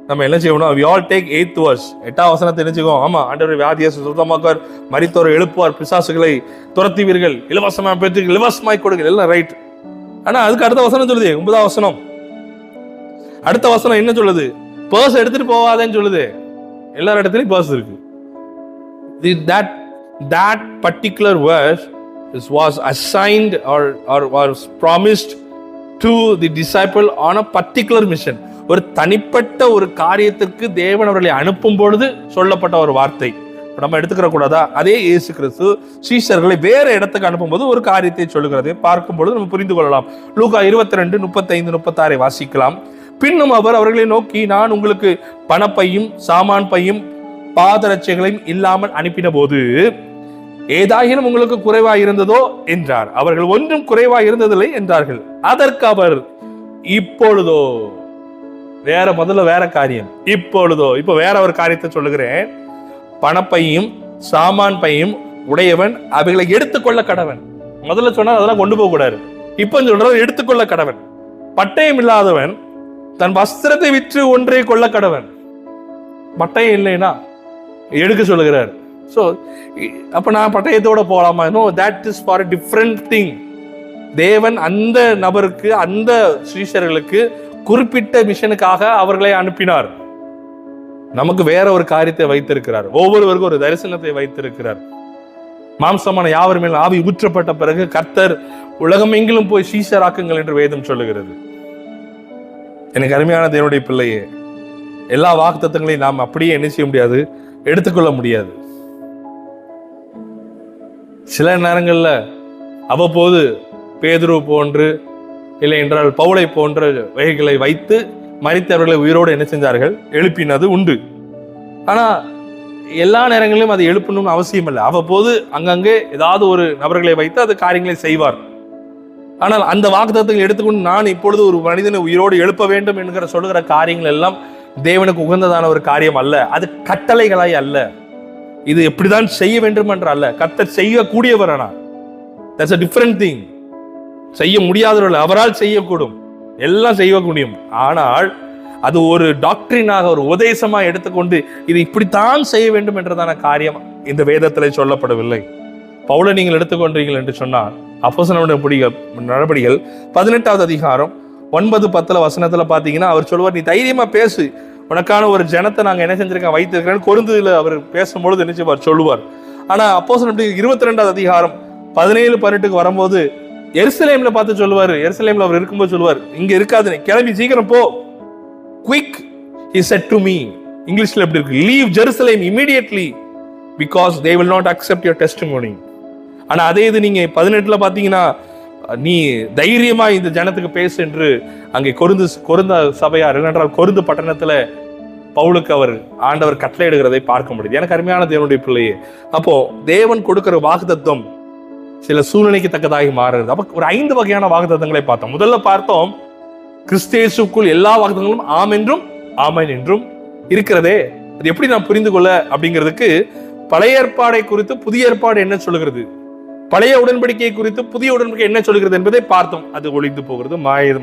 S1: நம்ம என்ன செய்யணும்? we all take 8th verse. 8ஆம் வசனத்தை என்ன செய்வோம்? ஆமா, ஆண்டவர் வியாதியை சுத்தமாக்குவார், மரித்தோரை எழுப்புவார், பிசாசுகளை துரத்துவீர்கள், இலவசமாய் பெற்று இலவசமாய் கொடுங்கள், எல்லாம் ரைட். ஆனா அதுக்கு அடுத்த வசனம் சொல்லுது, 9ஆம் வசனம். அடுத்த வசனம் என்ன சொல்லுது? பர்ஸ் எடுத்துட்டு போவாதேன்னு சொல்லுது. எல்லா இடத்துலயும் பர்ஸ் இருக்கு. That particular verse was assigned or was promised to the disciple on a particular mission. ஒரு தனிப்பட்ட ஒரு காரியத்திற்கு தேவன் அவர்களை அனுப்பும் பொழுது சொல்லப்பட்ட ஒரு வார்த்தை. நம்ம எடுத்துக்கிற கூடாதா? அதே இயேசு கிறிஸ்து சீஷர்களை வேற இடத்துக்கு அனுப்பும் போது ஒரு காரியத்தை சொல்லுகிறது. பார்க்கும் பொழுது நம்ம புரிந்து கொள்ளலாம். லூக்கா 22:35-36 வாசிக்கலாம். பின்னும் அவர் அவர்களை நோக்கி, நான் உங்களுக்கு பணப்பையும் சாமான் பையும் பாதரட்சைகளையும் இல்லாமல் அனுப்பின போது ஏதாயினும் உங்களுக்கு குறைவாய் இருந்ததோ என்றார். அவர்கள் ஒன்றும் குறைவாய் இருந்ததில்லை என்றார்கள். அதற்கு அவர், இப்பொழுதோ முதல்ல வேற காரியம், இப்பொழுதோ இப்ப வேற ஒரு காரியத்தை சொல்லுகிறேன். பணப்பையும் சாமான் பையும் உடையவன் அவைகளை எடுத்துக்கொள்ள கடவன். முதல்ல சொன்னா அதெல்லாம் கொண்டு போக கூடாது. இப்ப சொல்றது எடுத்துக்கொள்ள கடவன். பட்டயம் இல்லாதவன் தன் வஸ்திரத்தை விற்று ஒன்றை கொள்ள கடவன். பட்டயம் இல்லைன்னா எடுக்க சொல்லுகிறார். So, அப்ப நான் பட்டயத்தோட போகலாமா? No, that is for a different thing. தேவன் அந்த நபருக்கு, அந்த சீஷர்களுக்கு குறிப்பிட்ட மிஷனுக்காக அவர்களை அனுப்பினார். நமக்கு வேற ஒரு காரியத்தை வைத்திருக்கிறார். ஒவ்வொருவருக்கும் ஒரு தரிசனத்தை வைத்திருக்கிறார். மாம்சமான யாவர் மேல் ஆவி ஊற்றப்பட்ட பிறகு கர்த்தர் உலகமெங்கிலும் போய் சீஷராக்குங்கள் என்று வேதம் சொல்லுகிறது. எனக்கு அருமையான தேவனுடைய பிள்ளையே, எல்லா வாக்குத்தத்தங்களையும் நாம் அப்படியே என்ன செய்ய முடியாது, எடுத்துக்கொள்ள முடியாது. சில நேரங்கள்ல அவ்வப்போது பேதுரு போன்று இல்லை என்றால் பவுலை போன்ற வகைகளை வைத்து மரித்தவர்களை உயிரோடு என்ன செஞ்சார்கள், எழுப்பினது உண்டு. ஆனா எல்லா நேரங்களிலும் அதை எழுப்பணும்னு அவசியம் இல்லை. அவ்வப்போது அங்கங்கே ஏதாவது ஒரு நபர்களை வைத்து அது காரியங்களை செய்வார். ஆனால் அந்த வாக்குத்தத்தங்களை எடுத்துக்கொண்டு நான் இப்பொழுது ஒரு மனிதனை உயிரோடு எழுப்ப வேண்டும் என்கிற சொல்லுகிற காரியங்கள் எல்லாம் தேவனுக்கு உகந்ததான ஒரு காரியம் அல்ல. அது கட்டளைகளாய் அல்ல. இது எப்படிதான் செய்ய வேண்டும் என்று அல்ல. கர்த்தர் செய்யக்கூடியவர். ஆனால் தட்ஸ் a different thing. செய்ய முடியாதவர்கள் அவரால் செய்யக்கூடும், எல்லாம் செய்ய முடியும். ஆனால் அது ஒரு டாக்டரினாக, ஒரு உபதேசமா எடுத்துக்கொண்டு இது இப்படித்தான் செய்ய வேண்டும் என்றதான காரியம் இந்த வேதத்திலே சொல்லப்படவில்லை. பவுலை நீங்கள் எடுத்துக்கொண்டீர்கள் என்று சொன்னால் அப்போஸ்தலர்களுடைய நடபடிகள் 18வது அதிகாரம் 9-10 வசனத்துல பாத்தீங்கன்னா அவர் சொல்லுவார், நீ தைரியமா பேசு, உனக்கான ஒரு ஜனத்தை நாங்க என்ன செஞ்சிருக்கேன் வைத்திருக்கிறேன். கொரிந்துல அவர் பேசும்பொழுது என்ன செய்வார் சொல்லுவார். ஆனா அப்போஸ்தலர்களுடைய 22வது அதிகாரம் 17-18 வரும்போது எருசலேம்ல பார்த்து சொல்லுவார். எருசலேம்ல அவர் இருக்கும்போது சொல்லுவார், இங்க இருக்காது, நீ கிளம்பி சீக்கிரம் போ, quick, he said to me. இங்கிலீஷ்ல எப்படி இருக்கு, leave Jerusalem immediately because they will not accept your testimony. ஆனா அதே இது நீங்க 18ல பாத்தீங்கன்னா, நீ தைரியமா இந்த ஜனத்துக்கு பேசு என்று அங்கே கொரிந்த சபையார் என்றால் கொரிந்து பட்டணத்துல பவுலுக்கு அவர் ஆண்டவர் கட்டளையிடுகிறதை பார்க்க முடியுது. எனக்கு அருமையான தேவனுடைய பிள்ளையே, அப்போ தேவன் கொடுக்கிற வாக்குத்தத்தம் சில சூழ்நிலைக்கு தக்கதாகி மாறுறது. அப்ப ஒரு 5 வகையான வாக்குத்தத்தங்களை பார்த்தோம். முதல்ல பார்த்தோம், கிறிஸ்தேசுக்குள் எல்லா வாக்குத்தங்களும் ஆம் என்றும் ஆமென் என்றும் இருக்கிறதே. அது எப்படி நான் புரிந்து கொள்ள அப்படிங்கிறதுக்கு பழைய ஏற்பாடை குறித்து புதிய ஏற்பாடு என்ன சொல்லுகிறது, பழைய உடன்படிக்கை குறித்து புதிய உடன்படிக்கை என்ன சொல்கிறது என்பதை பார்த்தோம். அது ஒளிந்து போகிறது,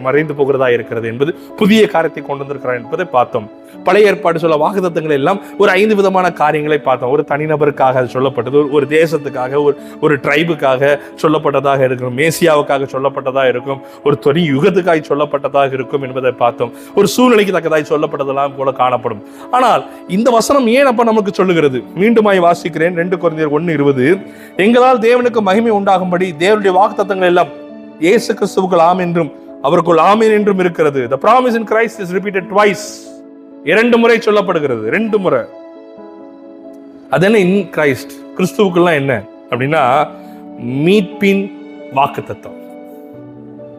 S1: மறைந்து போகிறதா இருக்கிறது என்பது புதிய காரியத்தை கொண்டு வந்திருக்கிறார் என்பதை பார்த்தோம். பழைய ஏற்பாடு சொல்ல வாக்குத்தத்தங்கள் எல்லாம் ஒரு 5 விதமான காரியங்களை பார்த்தோம். ஒரு தனிநபருக்காக அது சொல்லப்பட்டது, ஒரு தேசத்துக்காக, ஒரு ட்ரைபுக்காக சொல்லப்பட்டதாக இருக்கும், மேசியாவுக்காக சொல்லப்பட்டதாக இருக்கும், ஒரு தொனி யுகத்துக்காக சொல்லப்பட்டதாக இருக்கும் என்பதை பார்த்தோம். ஒரு சூழ்நிலைக்கு தக்கதாய் சொல்லப்பட்டதெல்லாம் போல காணப்படும். ஆனால் இந்த வசனம் ஏன் அப்ப நமக்கு சொல்லுகிறது? மீண்டுமாய் வாசிக்கிறேன். 2 கொரிந்தியர் 1:20, எங்களால் தேவனுக்கு மகிமை உண்டாகும்படி தேவனுடைய வாக்குத்தத்தங்கள் எல்லாம் இயேசு கிறிஸ்துவுக்குள் ஆம் என்றும் அவருக்குள் ஆமென் என்றும் இருக்கிறது. The promise in Christ is repeated twice. 2 முறை சொல்லப்படுகிறது, 2 முறை. அது என்ன இன் கிரைஸ்ட், கிறிஸ்துவுக்குள்லாம் என்ன அப்படின்னா மீட்பின் வாக்குத்தத்தம்.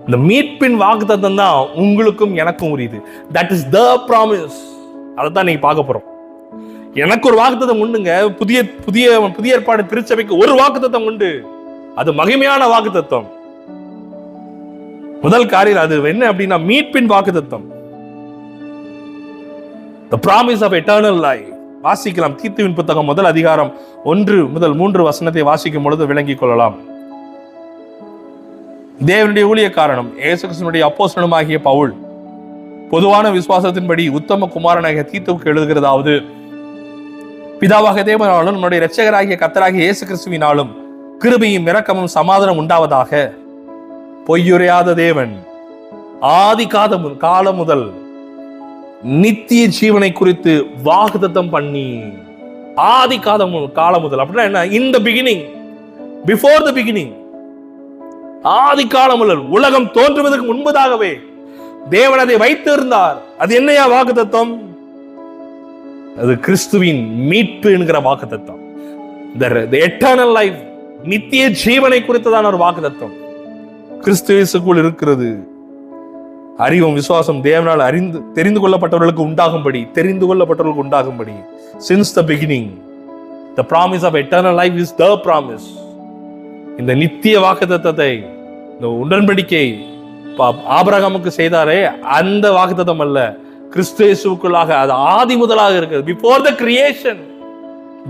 S1: இந்த மீட்பின் வாக்குத்தத்தம் தான் உங்களுக்கும் எனக்கும் உரியது. That is the promise. அதைத்தான் நீங்க பார்க்க போறோம். எனக்கு ஒரு வாக்குத்தத்தம் உண்டுங்க. புதிய புதிய புதிய ஏற்பாடு திருச்சபைக்கு ஒரு வாக்குத்தத்தம் உண்டு. அது மகிமையான வாக்குத்தத்தம். முதல் காரியம் அது என்ன அப்படின்னா மீட்பின் வாக்குத்தத்தம். The promise of eternal life. வாசிக்கலாம். தீத்துவின் புத்தகம் 1 அதிகாரம் 1-3 வசனத்தை வாசிக்கும் பொழுது விளங்கிக் கொள்ளலாம். தேவனுடைய ஊழியக்காரனும் இயேசு கிறிஸ்துவினுடைய அப்போஸ்தலனுமாகிய பவுல் பொதுவான விசுவாசத்தின்படி உத்தம குமாரனாகிய தீத்துவுக்கு எழுதுகிறதாவது, பிதாவாக தேவனாலும் நம்முடைய இரட்சகராகிய கர்த்தராகிய இயேசு கிறிஸ்துவினாலும் கிருபையும் இரக்கமும் சமாதானம் உண்டாவதாக. பொய்யுரையாத தேவன் ஆதி காலம் முதல் நித்திய ஜீவனை குறித்து வாக்குத்தத்தம் பண்ணி, ஆதி காலம் முதல் அப்படின்னா என்ன? In the beginning, before the beginning, ஆதி காலம் முதல் உலகம் தோன்றுவதற்கு முன்பதாகவே தேவன் அதை வைத்து இருந்தார். அது என்னையா வாக்குத்தத்தம்? அது கிறிஸ்துவின் மீட்பு என்கிற வாக்குத்தத்தம். The eternal life, நித்திய ஜீவனை குறித்ததான ஒரு வாக்குத்தத்தம் கிறிஸ்துவுக்குள் இருக்கிறது. அறிவும் விசுவாசம் தேவனால் தெரிந்து கொள்ளப்பட்டவர்களுக்கு உண்டாகும்படி since the beginning the promise of eternal life is the promise. இந்த நித்திய வாக்குத்தத்தத்தை, இந்த உடன்படிக்கை ஆபிரகாமுக்கு செய்தாரே அந்த வாக்குத்தத்தம் அல்ல, கிறிஸ்துவுக்குள்ளாக அது ஆதி முதலாக இருக்கிறது. பிஃபோர் த கிரியேஷன்,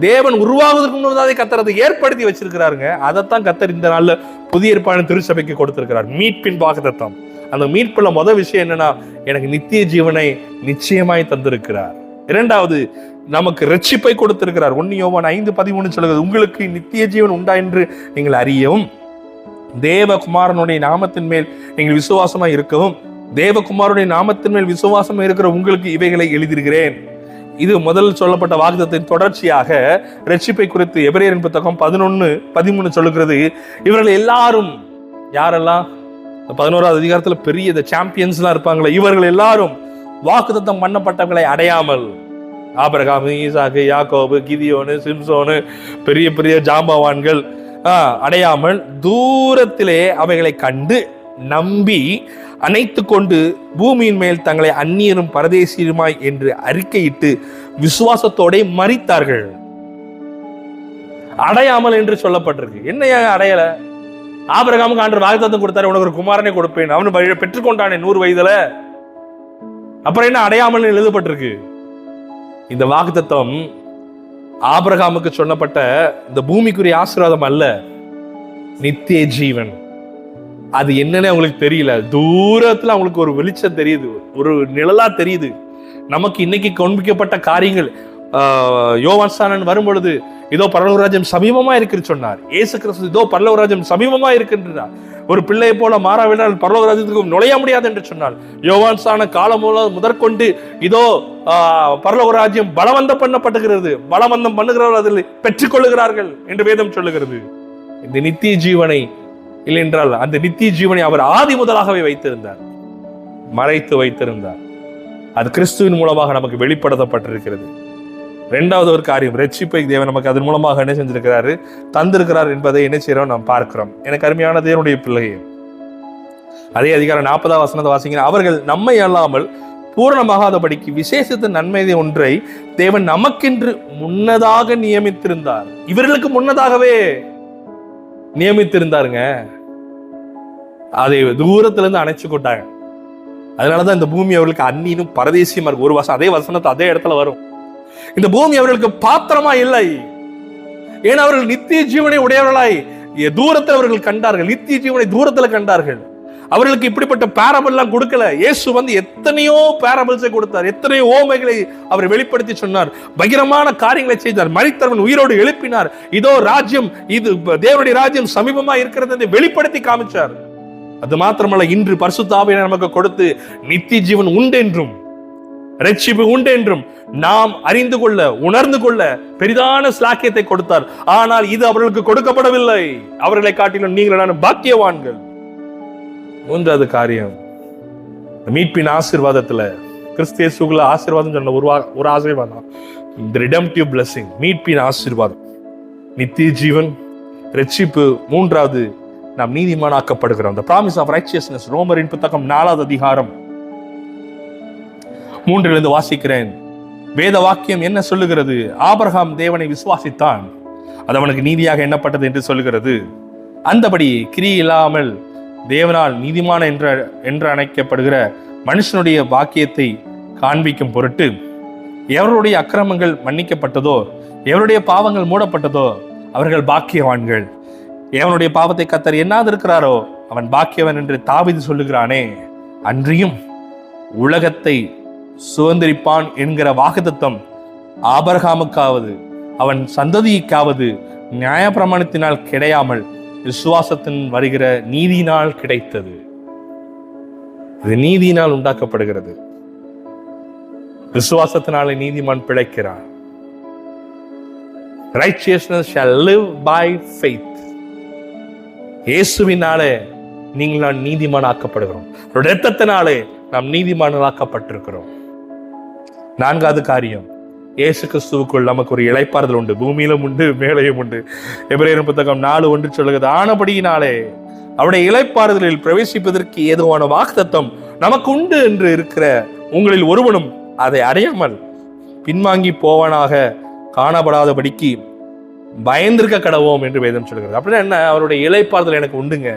S1: தேவன் உருவாகுவதற்கு முன்னதாக கர்த்தர் அதை ஏற்படுத்தி வச்சிருக்கிறாருங்க. அதைத்தான் கர்த்தர் இந்த நாள்ல புதிய ஏற்பாடு திருச்சபைக்கு கொடுத்திருக்கிறார். மீட்பின் வாக்குத்தத்தம். அந்த மீட்புல முதல் விஷயம் என்னன்னா, எனக்கு நித்திய ஜீவனை நிச்சயமாய் தந்திருக்கிறார். இரண்டாவது, நமக்கு ரட்சிப்பை கொடுத்திருக்கிறார். 1 யோவான் 5:13 சொல்லுகிறது, உங்களுக்கு நித்திய ஜீவன் உண்டா என்று நீங்கள் அறியவும், தேவகுமாரனுடைய நாமத்தின் மேல் நீங்கள் விசுவாசமா இருக்கவும், தேவகுமாரனுடைய நாமத்தின் மேல் விசுவாசமா இருக்கிற உங்களுக்கு இவைகளை எழுதியிருக்கிறேன். இது முதல் சொல்லப்பட்ட வாக்குத்தத்தின் தொடர்ச்சியாக ரட்சிப்பை குறித்து எபிரேயரின் புத்தகம் 11:13 சொல்லுகிறது. இவர்கள் எல்லாரும் யாரெல்லாம் 11வது அதிகாரத்துல பெரிய சாம்பியன்ஸ் எல்லாம் இருப்பாங்களே, இவர்கள் எல்லாரும் வாக்குத்தத்தம் பண்ணப்பட்டவர்களை அடையாமல், ஆபிரகாம், ஈசாக்கு, யாக்கோபு, கிதியோனு, சிம்சோனு, பெரிய பெரிய ஜாம்பவான்கள் அடையாமல் தூரத்திலே அவைகளை கண்டு நம்பி அணைத்து கொண்டு பூமியின் மேல் தங்களை அந்நியரும் பரதேசியுமாய் என்று அறிக்கையிட்டு விசுவாசத்தோட மரித்தார்கள். அடையாமல் என்று சொல்லப்பட்டிருக்கு. என்னையா அடையல? ஆபிரகாமுக்கு ஆண்டவர் வாக்குத்தத்தம் கொடுத்தாரு, உனக்கு ஒரு குமாரனை கொடுப்பேன். அவனு பெற்றுக்கொண்டானே 100 வயதுல. அப்புறம் என்ன அடையாமல் எழுதப்பட்டிருக்கு? இந்த வாக்குத்தத்தம் ஆபிரகாமுக்கு சொல்லப்பட்ட இந்த பூமிக்குரிய ஆசீர்வாதம் அல்ல, நித்திய ஜீவன். அது என்னன்னு அவங்களுக்கு தெரியல. தூரத்துல அவங்களுக்கு ஒரு வெளிச்சம் தெரியுது, ஒரு நிழலா தெரியுது. நமக்கு இன்னைக்கு காண்பிக்கப்பட்ட காரியங்கள், யோவான் ஸ்நானன் வரும் பொழுது இதோ பரலோக ராஜ்யம் சமீபமா இருக்குன்னு சொன்னார். இயேசு கிறிஸ்து இதோ பரலோக ராஜ்யம் சமீபமா இருக்கின்றார். ஒரு பிள்ளையை போல மாறாவிட்டால் பரலோக ராஜ்யத்துக்கு நுழைய முடியாது என்று சொன்னார். யோவான் ஸ்நான காலம் முதற்கொண்டு இதோ பரலோக ராஜ்யம் பலவந்தம் பண்ணப்பட்டுகிறது, பலவந்தம் பண்ணுகிறவர்கள் அதில் பெற்றுக் கொள்ளுகிறார்கள் என்று வேதம் சொல்லுகிறது. இந்த நித்திய ஜீவனை இல்லை என்றால் அந்த நித்திய ஜீவனை அவர் ஆதி முதலாகவே வைத்திருந்தார், மறைத்து வைத்திருந்தார். அது கிறிஸ்துவின் மூலமாக நமக்கு வெளிப்படுத்தப்பட்டிருக்கிறது. இரண்டாவது ஒரு காரியம், ரட்சிப்பை தேவன் நமக்கு அதன் மூலமாக என்ன செஞ்சிருக்கிறாரு, தந்திருக்கிறார் என்பதை என்ன செய்யறோம் நாம் பார்க்கிறோம். எனக்கு அருமையான தேவனுடைய பிள்ளையே, அதே அதிகாரம் 40 வசனத்தை வாசிக்கிறேன். அவர்கள் நம்மை அல்லாமல் பூரணமாகாதபடிக்கு விசேஷத்த நன்மை ஒன்றை தேவன் நமக்கென்று முன்னதாக நியமித்திருந்தார். இவர்களுக்கு முன்னதாகவே நியமித்திருந்தாருங்க. அதை தூரத்துல இருந்து அணைச்சு கொண்டாங்க. அதனாலதான் இந்த பூமி அவர்களுக்கு அந்நியும் பரதேசியமா இருக்கு. ஒரு அதே வசனத்தை அதே இடத்துல வரும். இந்த பூமி அவர்களுக்கு பாத்திரமா இல்லை. ஏன்னா அவர்கள் நித்திய ஜீவனை உடையவர்களாய் தூரத்தில் அவர்கள் கண்டார்கள், நித்திய ஜீவனை தூரத்துல கண்டார்கள். அவர்களுக்கு இப்படிப்பட்ட பேரபிள் எல்லாம் கொடுக்கல. இயேசு வந்து எத்தனையோ பேரபிள்ஸை கொடுத்தார், எத்தனையோ ஓமைகளை அவர் வெளிப்படுத்தி சொன்னார், பகிரமான காரியங்களை செய்தார், மரித்தவன் உயிரோடு எழுப்பினார். இதோ ராஜ்யம், இது தேவனுடைய ராஜ்யம் சமீபமா இருக்கிறது என்று வெளிப்படுத்தி காமிச்சார். அது மாத்திரமல்ல, இன்று பரிசுத்த ஆவியானவர் நமக்கு கொடுத்து நித்திய ஜீவன் உண்டு என்றும் ரட்சிப்பு உண்டு என்றும் நாம் அறிந்து கொள்ள, உணர்ந்து கொள்ள பெரிதான ஸ்லாக்கியத்தை கொடுத்தார். ஆனால் இது அவர்களுக்கு கொடுக்கப்படவில்லை. அவர்களை காட்டிலும் நீங்கள் பாக்கியவான்கள். மூன்றாவது காரியம், மீட்பின் ஆசீர்வாதத்துல கிறிஸ்து இயேசுக்குள்ள ஆசீர்வாதம் சொன்ன ஒரு ஆசீர்வாதம், இந்த ரிடம்டிவ் பிளெஸிங், மீட்பின் ஆசீர்வாதம், நித்திய ஜீவன், ரட்சிப்பு. மூன்றாவது, நாம் நீதிமானாக்கப்படுகிறோம். The promise of righteousness. ரோமரின் புத்தகம் 4வது அதிகாரம் 3 வாசிக்கிறேன். வேத வாக்கியம் என்ன சொல்லுகிறது? ஆபிரகாம் தேவனை விசுவாசித்தான், அது அவனுக்கு நீதியாக எண்ணப்பட்டது என்று சொல்லுகிறது. அந்தபடி கிரியை இல்லாமல் தேவனால் நீதிமான என்று அழைக்கப்படுகிற மனுஷனுடைய வாக்கியத்தை காண்பிக்கும் பொருட்டு எவருடைய அக்கிரமங்கள் மன்னிக்கப்பட்டதோ, எவருடைய பாவங்கள் மூடப்பட்டதோ அவர்கள் பாக்கியவான்கள். எவனுடைய பாவத்தை கர்த்தர் எண்ணாதிருக்கிறாரோ அவன் பாக்கியவன் என்று தாவீது சொல்லுகிறானே, அன்றியும் உலகத்தை சுதந்திரிப்பான் என்கிற வாக்குத்தத்தம் ஆபிரகாமுக்காவது அவன் சந்ததிக்காவது நியாயப்பிரமாணத்தினால் கிடையாமல் விசுவாசத்தின் வருகிற நீதியினால் கிடைத்தது. இது நீதியினால் உண்டாக்கப்படுகிறது. விசுவாசத்தினாலே நீதிமான் பிழைக்கிறான். Righteousness shall live by faith. இயேசுவினாலே நீங்கள் நான் நீதிமான் ஆக்கப்படுகிறோம். இரத்தத்தினாலே நாம் நீதிமான்களாக்கப்பட்டிருக்கிறோம். 4வது காரியம், இயேசு கிறிஸ்துவுக்குள் நமக்கு ஒரு இளைப்பாறுதல் உண்டு, பூமியிலும் உண்டு, மேலையும் உண்டு. எபிரேயர் புத்தகம் 4:1 சொல்லுகிறது, ஆனபடியினாலே அவருடைய இளைப்பாறுதலில் பிரவேசிப்பதற்கு ஏதுவான வாக்குத்தத்தம் நமக்கு உண்டு என்று இருக்கிற உங்களில் ஒருவனும் அதை அடையாமல் பின்வாங்கி போவனாக காணப்படாதபடிக்கு பயந்திருக்க கடவோம் என்று வேதம் சொல்கிறது. அப்படின்னா என்ன? அவருடைய இளைப்பாறுதல் எனக்கு உண்டுங்க.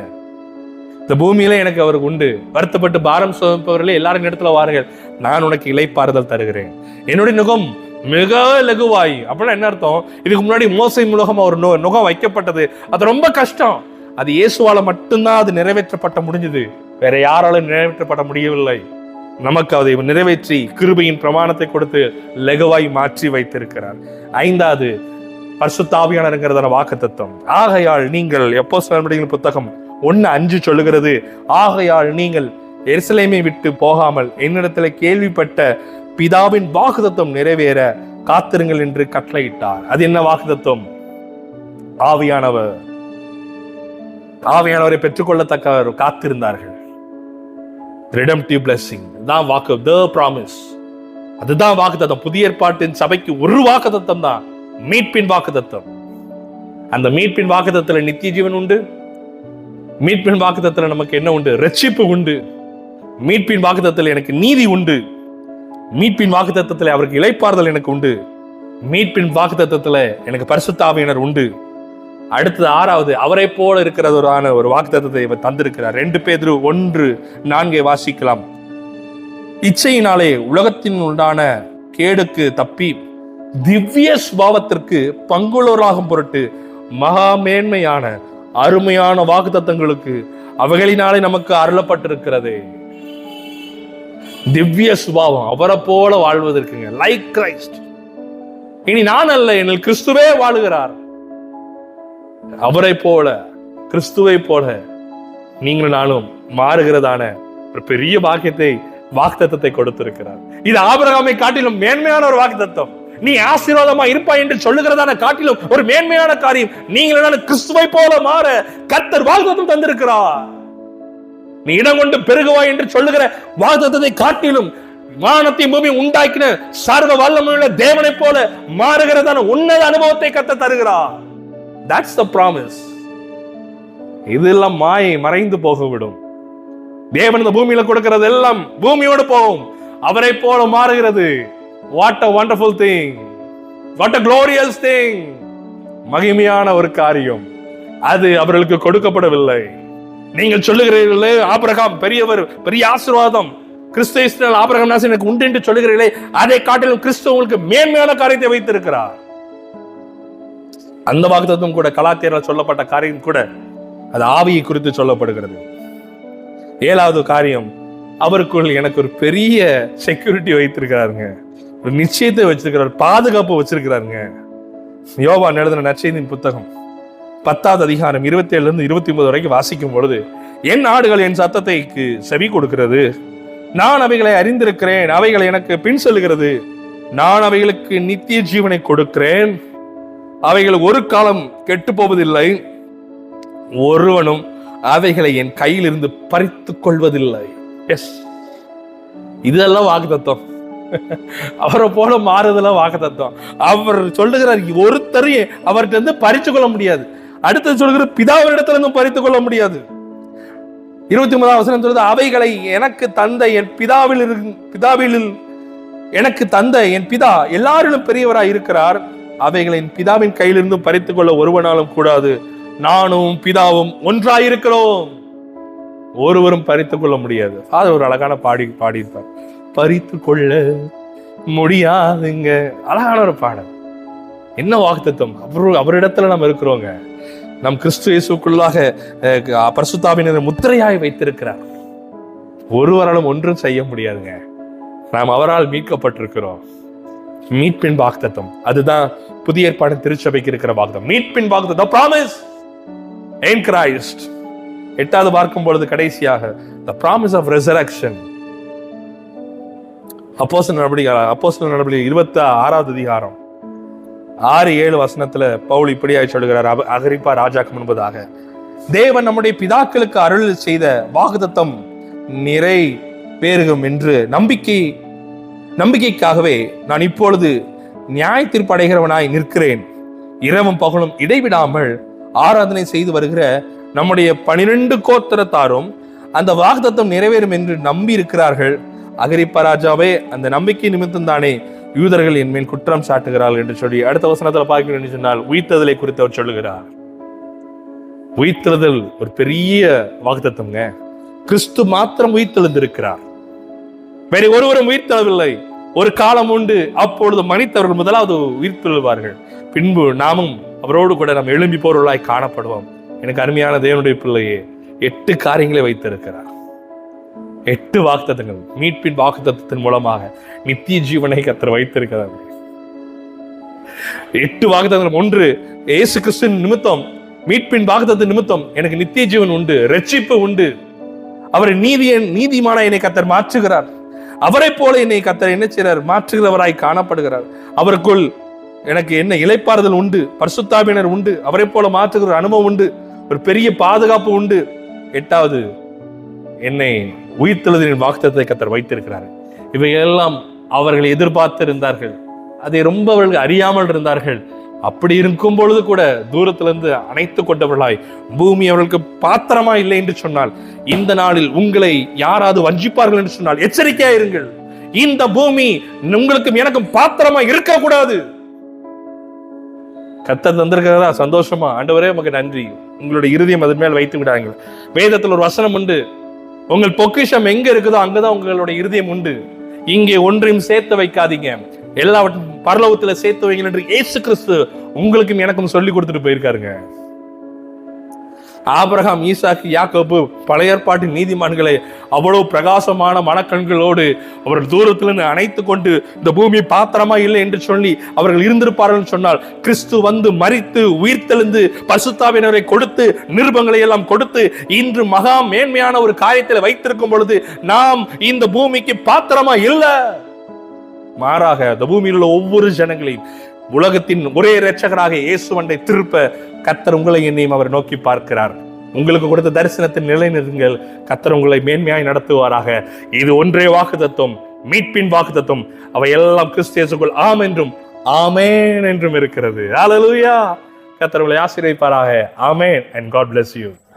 S1: இந்த பூமியில எனக்கு அவருக்கு உண்டு. வருத்தப்பட்டு பாரம் சுமப்பவர்களே எல்லாரும் இடத்துல வாருங்கள், நான் உனக்கு இளைப்பாறுதல் தருகிறேன். என்னுடைய நுகம் மிக லகுவாய். அப்படின்னா என்ன அர்த்தம்? இதுக்கு முன்னாடி மோசை மூலமா ஒரு நுகம் வைக்கப்பட்டது, அது ரொம்ப கஷ்டம். அது இயேசுவால மட்டும்தான் அது நிறைவேற்றப்பட்ட முடிஞ்சது, வேற யாராலும் நிறைவேற்றப்பட முடியவில்லை. நமக்கு அதை நிறைவேற்றி கிருபையின் பிரமாணத்தை கொடுத்து லகுவாய் மாற்றி வைத்திருக்கிறார். 5வது, பரிசுத்த ஆவியானவர்ங்கிறதான வாக்குத்தத்தம். ஆகையால் நீங்கள், அப்போஸ்தலர் புத்தகம் 1:5 சொல்லுகிறது, ஆகையால் நீங்கள் எருசலேமை விட்டு போகாமல் என்னிடத்துல கேள்விப்பட்ட பிதாவின் வாக்குத்தத்தம் நிறைவேற காத்திருங்கள் என்று கட்டளையிட்டார். அது என்ன வாக்குத்தத்தம்? ஆவியானவரை பெற்றுக்கொள்ளத்தக்க காத்திருந்தார்கள். redemptive blessing தான் வாக்கு, the promise. அதுதான் வாக்குத்தத்தம். புதிய ஏற்பாட்டின் சபைக்கு ஒரு வாக்குத்தத்தம் தான், மீட்பின் வாக்குத்தத்தம். அந்த மீட்பின் வாக்குத்தத்தத்துல நித்திய ஜீவன் உண்டு. மீட்பின் வாக்குத்தத்தத்துல நமக்கு என்ன உண்டு? ரட்சிப்பு உண்டு. மீட்பின் வாக்குத்தத்தத்துல எனக்கு நீதி உண்டு. மீட்பின் வாக்குத்தத்தத்துல அவருக்கு இளைப்பாறுதல் எனக்கு உண்டு. மீட்பின் வாக்குத்தத்தத்துல எனக்கு பரிசுத்த ஆவியானவர் உண்டு. அடுத்தது ஆறாவது, அவரை போல இருக்கிறதான ஒரு வாக்குத்தத்தத்தை இவர் தந்திருக்கிறார். 2 பேதுரு 1:4 வாசிக்கலாம். இச்சையினாலே உலகத்தின் உண்டான கேடுக்கு தப்பி திவ்ய சுபாவத்திற்கு பங்குள்ளவராகும் பொருட்டு மகா மேன்மையான அருமையான வாக்குத்தத்தங்களுக்கு அவைகளினாலே நமக்கு அருளப்பட்டிருக்கிறது. திவ்ய சுபாவம், அவரை போல வாழ்வதற்குங்க. Like Christ. இனி நான் அல்ல, என்னில் கிறிஸ்துவே வாழுகிறார். அவரை போல, கிறிஸ்துவை போல நீங்களும் நானும் மாறுகிறதான ஒரு பெரிய பாக்கியத்தை, வாக்குத்தத்தத்தை கொடுத்திருக்கிறார். இது ஆபிரகாமை காட்டிலும் மேன்மையான ஒரு வாக்குத்தத்தம். நீ ஆசீர்வாதமா இருப்பாய் என்று சொல்லுகிறதான காட்டிலும் ஒரு மேன்மையான காரியம். நீங்கள் கிறிஸ்துவை போல மாற கர்த்தர் வாக்குத்தத்தம் தந்திருக்கிறார். நீ இடம் கொண்டு பெருகுவாய் என்று சொல்லுகிற வாக்குத்தத்தத்தை காட்டிலும் வானத்தையும் பூமி உண்டாக்கின சர்வ வல்லமையுள்ள தேவனை போல மாறுகிறதான உன்னத அனுபவத்தை கர்த்தர் தருகிறார். That's the promise. இதெல்லாம் மாயை மறைந்து போகவிடும். தேவன் இந்த பூமியில கொடுக்கிறது எல்லாம் பூமியோடு போகும். அவரை போல மாறுகிறது. What a wonderful thing. What a glorious thing. மகிமையான ஒரு காரியம். அது அவர்களுக்கு கொடுக்கப்படவில்லை. நீங்கள் சொல்லுகிறீர்களே ஆபிரகாம் பெரியவர், பெரிய ஆசீர்வாதம், கிறிஸ்து ஆபிரகாம் எனக்கு உண்டு என்று சொல்லுகிறீர்களே, அதை காட்டிலும் கிறிஸ்து உங்களுக்கு மேன்மையான காரியத்தை வைத்திருக்கிறார். அந்த வாக்குத்தத்தம் கூட கலாத்தியரால் சொல்லப்பட்ட காரியம் கூட அது ஆவியை குறித்து சொல்லப்படுகிறது. 7வது காரியம், அவருக்குள் எனக்கு ஒரு பெரிய செக்யூரிட்டி வைத்திருக்கிறாருங்க. ஒரு நிச்சயத்தை வச்சிருக்கிறார், பாதுகாப்பு வச்சிருக்கிறாருங்க. யோவான் எழுதின நற்செய்தியின் புத்தகம் 10வது அதிகாரம் 27-29 வரைக்கும் வாசிக்கும் பொழுது, என் ஆடுகள் என் சத்தத்தைக்கு செவி கொடுக்கிறது, நான் அவைகளை அறிந்திருக்கிறேன், அவைகளை எனக்கு பின் செல்லுகிறது, நான் அவைகளுக்கு நித்திய ஜீவனை கொடுக்கிறேன், அவைகள் ஒரு காலம் கெட்டு போவதில்லை, ஒருவனும் அவைகளை என் கையில் இருந்து பறித்துக் கொள்வதில்லை. எஸ், இதெல்லாம் வாக்குத்தத்தம். அவரை போல மாறுதெல்லாம் வாக்குத்தத்தம். அவர் சொல்லுகிறார், ஒருத்தரையும் அவர்கிட்ட இருந்து பறித்து கொள்ள முடியாது. அடுத்து சொல்லுகிற பிதாவினிடத்துல இருந்தும் பறித்துக் கொள்ள முடியாது. 29வது வசனம் சொல்றது, அவைகளை எனக்கு தந்த என் பிதாவில் எனக்கு தந்த என் பிதா எல்லாரிலும் பெரியவராய் இருக்கிறார், அவைகளை என் பிதாவின் கையிலிருந்து பறித்துக் கொள்ள ஒருவனாலும் கூடாது, நானும் பிதாவும் ஒன்றாயிருக்கிறோம், ஒருவரும் பறித்துக் கொள்ள முடியாது. அது ஒரு அழகான பாடியிருப்பார், பறித்து கொள்ள முடியாதுங்க. அழகான ஒரு பாடல். என்ன வாக்குத்தத்தம்! அவரிடத்துல நம்ம இருக்கிறோங்க. நம் கிறிஸ்து இயேசுக்குள்ளாக பரிசுத்தாவின் முத்திரையாய் வைத்திருக்கிறார். ஒருவராலும் ஒன்றும் செய்ய முடியாதுங்க. நாம் அவரால் மீட்கப்பட்டிருக்கிறோம். மீட்பின் வாக்குத்தத்தம், அதுதான் புதிய ஏற்பாடு திருச்சபைக்கு இருக்கிற வாக்குத்தத்தம். மீட்பின் வாக்குத்தத்தம், promise in Christ. 8வது பார்க்கும் பொழுது கடைசியாக the promise of resurrection. அப்போஸ்தலர் நடவடிக்கைகள் 26வது அதிகாரம் 6-7 வசனத்துல பவுல் இப்படியாய் சொல்கிறார், அகிரிப்பா ராஜாக்கு முன்பதாக, தேவன் நம்முடைய பிதாக்களுக்கு அருள் செய்த வாக்குத்தத்தம் நிறைவேறும் என்று நம்பிக்கைக்காகவே நான் இப்பொழுது நியாய தீர்ப்பு அடைகிறவனாய் நிற்கிறேன். இரவும் பகலும் இடைவிடாமல் ஆராதனை செய்து வருகிற நம்முடைய 12 கோத்திரத்தாரும் அந்த வாக்குத்தத்தம் நிறைவேறும் என்று நம்பி இருக்கிறார்கள். அகிரிப்பா ராஜாவே, அந்த நம்பிக்கை நிமித்தம் தானே யூதர்கள் என் மேல் குற்றம் சாட்டுகிறார்கள் என்று சொல்லி அடுத்த வசனத்துல பார்க்கணும் என்று சொன்னால் உயிர்த்தெழுதலை குறித்து அவர் சொல்லுகிறார். உயிர்த்தெழுதல் ஒரு பெரிய வாக்குத்தத்தம்ங்க. கிறிஸ்து மாத்திரம் உயிர்த்தெழுந்திருக்கிறார், வேற ஒருவரும் உயிர்த்தெழவில்லை. ஒரு காலம் உண்டு, அப்பொழுது மனிதர்கள் முதலாவது உயிர்த்தெழுவார்கள், பின்பு நாமும் அவரோடு கூட நாம் எழும்பி போர்வர்களாய் காணப்படுவோம். எனக்கு அருமையான தேவனுடைய பிள்ளையே, 8 காரியங்களை வைத்திருக்கிறார். 8 வாக்குத்தத்தங்கள். மீட்பின் வாக்குத்தத்தத்தின் மூலமாக நித்திய ஜீவனை கர்த்தர் வைத்திருக்கிறார். 8 வாக்குத்தத்தங்கள். 1, இயேசு கிறிஸ்துவின் நிமித்தம், மீட்பின் வாக்குத்தத்தின் நிமித்தம் எனக்கு நித்திய ஜீவன் உண்டு, ரட்சிப்பு உண்டு. அவர் நீதிமான என்னை கர்த்தர் மாற்றுகிறார். அவரை போல என்னை கர்த்தர் என்ன செய்கிறார்? மாற்றுகிறவராய் காணப்படுகிறார். அவருக்குள் எனக்கு என்ன இளைப்பாறுதல் உண்டு, பரிசுத்தாவினர் உண்டு, அவரை போல மாற்றுகிற அனுபவம் உண்டு, ஒரு பெரிய பாதுகாப்பு உண்டு. 8வது, என்னை உயிர்த்தெழுதலின் வாக்குத்தத்தத்தை கர்த்தர் வைத்திருக்கிறார். இவையெல்லாம் அவர்கள் எதிர்பார்த்து இருந்தார்கள், அதை ரொம்ப அவர்கள் அறியாமல் இருந்தார்கள். அப்படி இருக்கும் பொழுது கூட தூரத்திலிருந்து அணைத்து கொண்டவர்களாய், பூமி அவர்களுக்கு பாத்திரமா இல்லை என்று சொன்னால், இந்த நாளில் உங்களை யாராவது வஞ்சிப்பார்கள் என்று சொன்னால் எச்சரிக்கையா இருங்கள். இந்த பூமி உங்களுக்கும் எனக்கும் பாத்திரமா இருக்கக்கூடாது. கர்த்தர் தந்திருக்கிறதா சந்தோஷமா, ஆண்டவரே உமக்கு நன்றி. உங்களுடைய இருதயம் அதன் மேல் வைத்து விடாங்க. வேதத்தில் ஒரு வசனம் உண்டு, உங்கள் பொக்கிஷம் எங்க இருக்குதோ அங்கதான் உங்களுடைய இருதயம் உண்டு. இங்கே ஒன்றையும் சேர்த்து வைக்காதீங்க, எல்லாவற்றையும் பரலோகத்துல சேர்த்து வைங்க என்று இயேசு கிறிஸ்து உங்களுக்கும் எனக்கும் சொல்லி கொடுத்துட்டு போயிருக்காருங்க. ஆபிரகாம், ஈசாக்கு, யாக்கோபு பழைய ஏற்பாட்டின் நீதிமான்களை அவ்வளவு பிரகாசமான மனக்கண்களோடு அவர்கள் தூரத்திலிருந்து அணைத்து கொண்டு இந்த பூமி பாத்திரமா இல்லை என்று சொல்லி அவர்கள் இருந்திருப்பார்கள் சொன்னால், கிறிஸ்து வந்து மரித்து உயிர்த்தெழுந்து பரிசுத்தாவினரை கொடுத்து நிருபங்களை எல்லாம் கொடுத்து இன்று மகா மேன்மையான ஒரு காரியத்தில் வைத்திருக்கும் பொழுது நாம் இந்த பூமிக்கு பாத்திரமா இல்லை. மாறாக இந்த பூமியில் உள்ள ஒவ்வொரு ஜனங்களையும் உலகத்தின் ஒரே இரட்சகராக இயேசுவண்டை திருப்ப கர்த்தர் உங்களை என்னையும் அவர் நோக்கி பார்க்கிறார். உங்களுக்கு கொடுத்த தரிசனத்தின் நிலை நிறுங்கள். கர்த்தர் உங்களை மேன்மையாய் நடத்துவாராக. இது ஒன்றே வாக்குத்தத்தம், மீட்பின் வாக்குத்தத்தம். அவை எல்லாம் கிறிஸ்து இயேசுக்குள் ஆம் என்றும் ஆமென் என்றும் இருக்கிறது. ஹல்லேலூயா. கர்த்தர் உங்களை ஆசீர்வதிப்பாராக. ஆமென் and God bless you.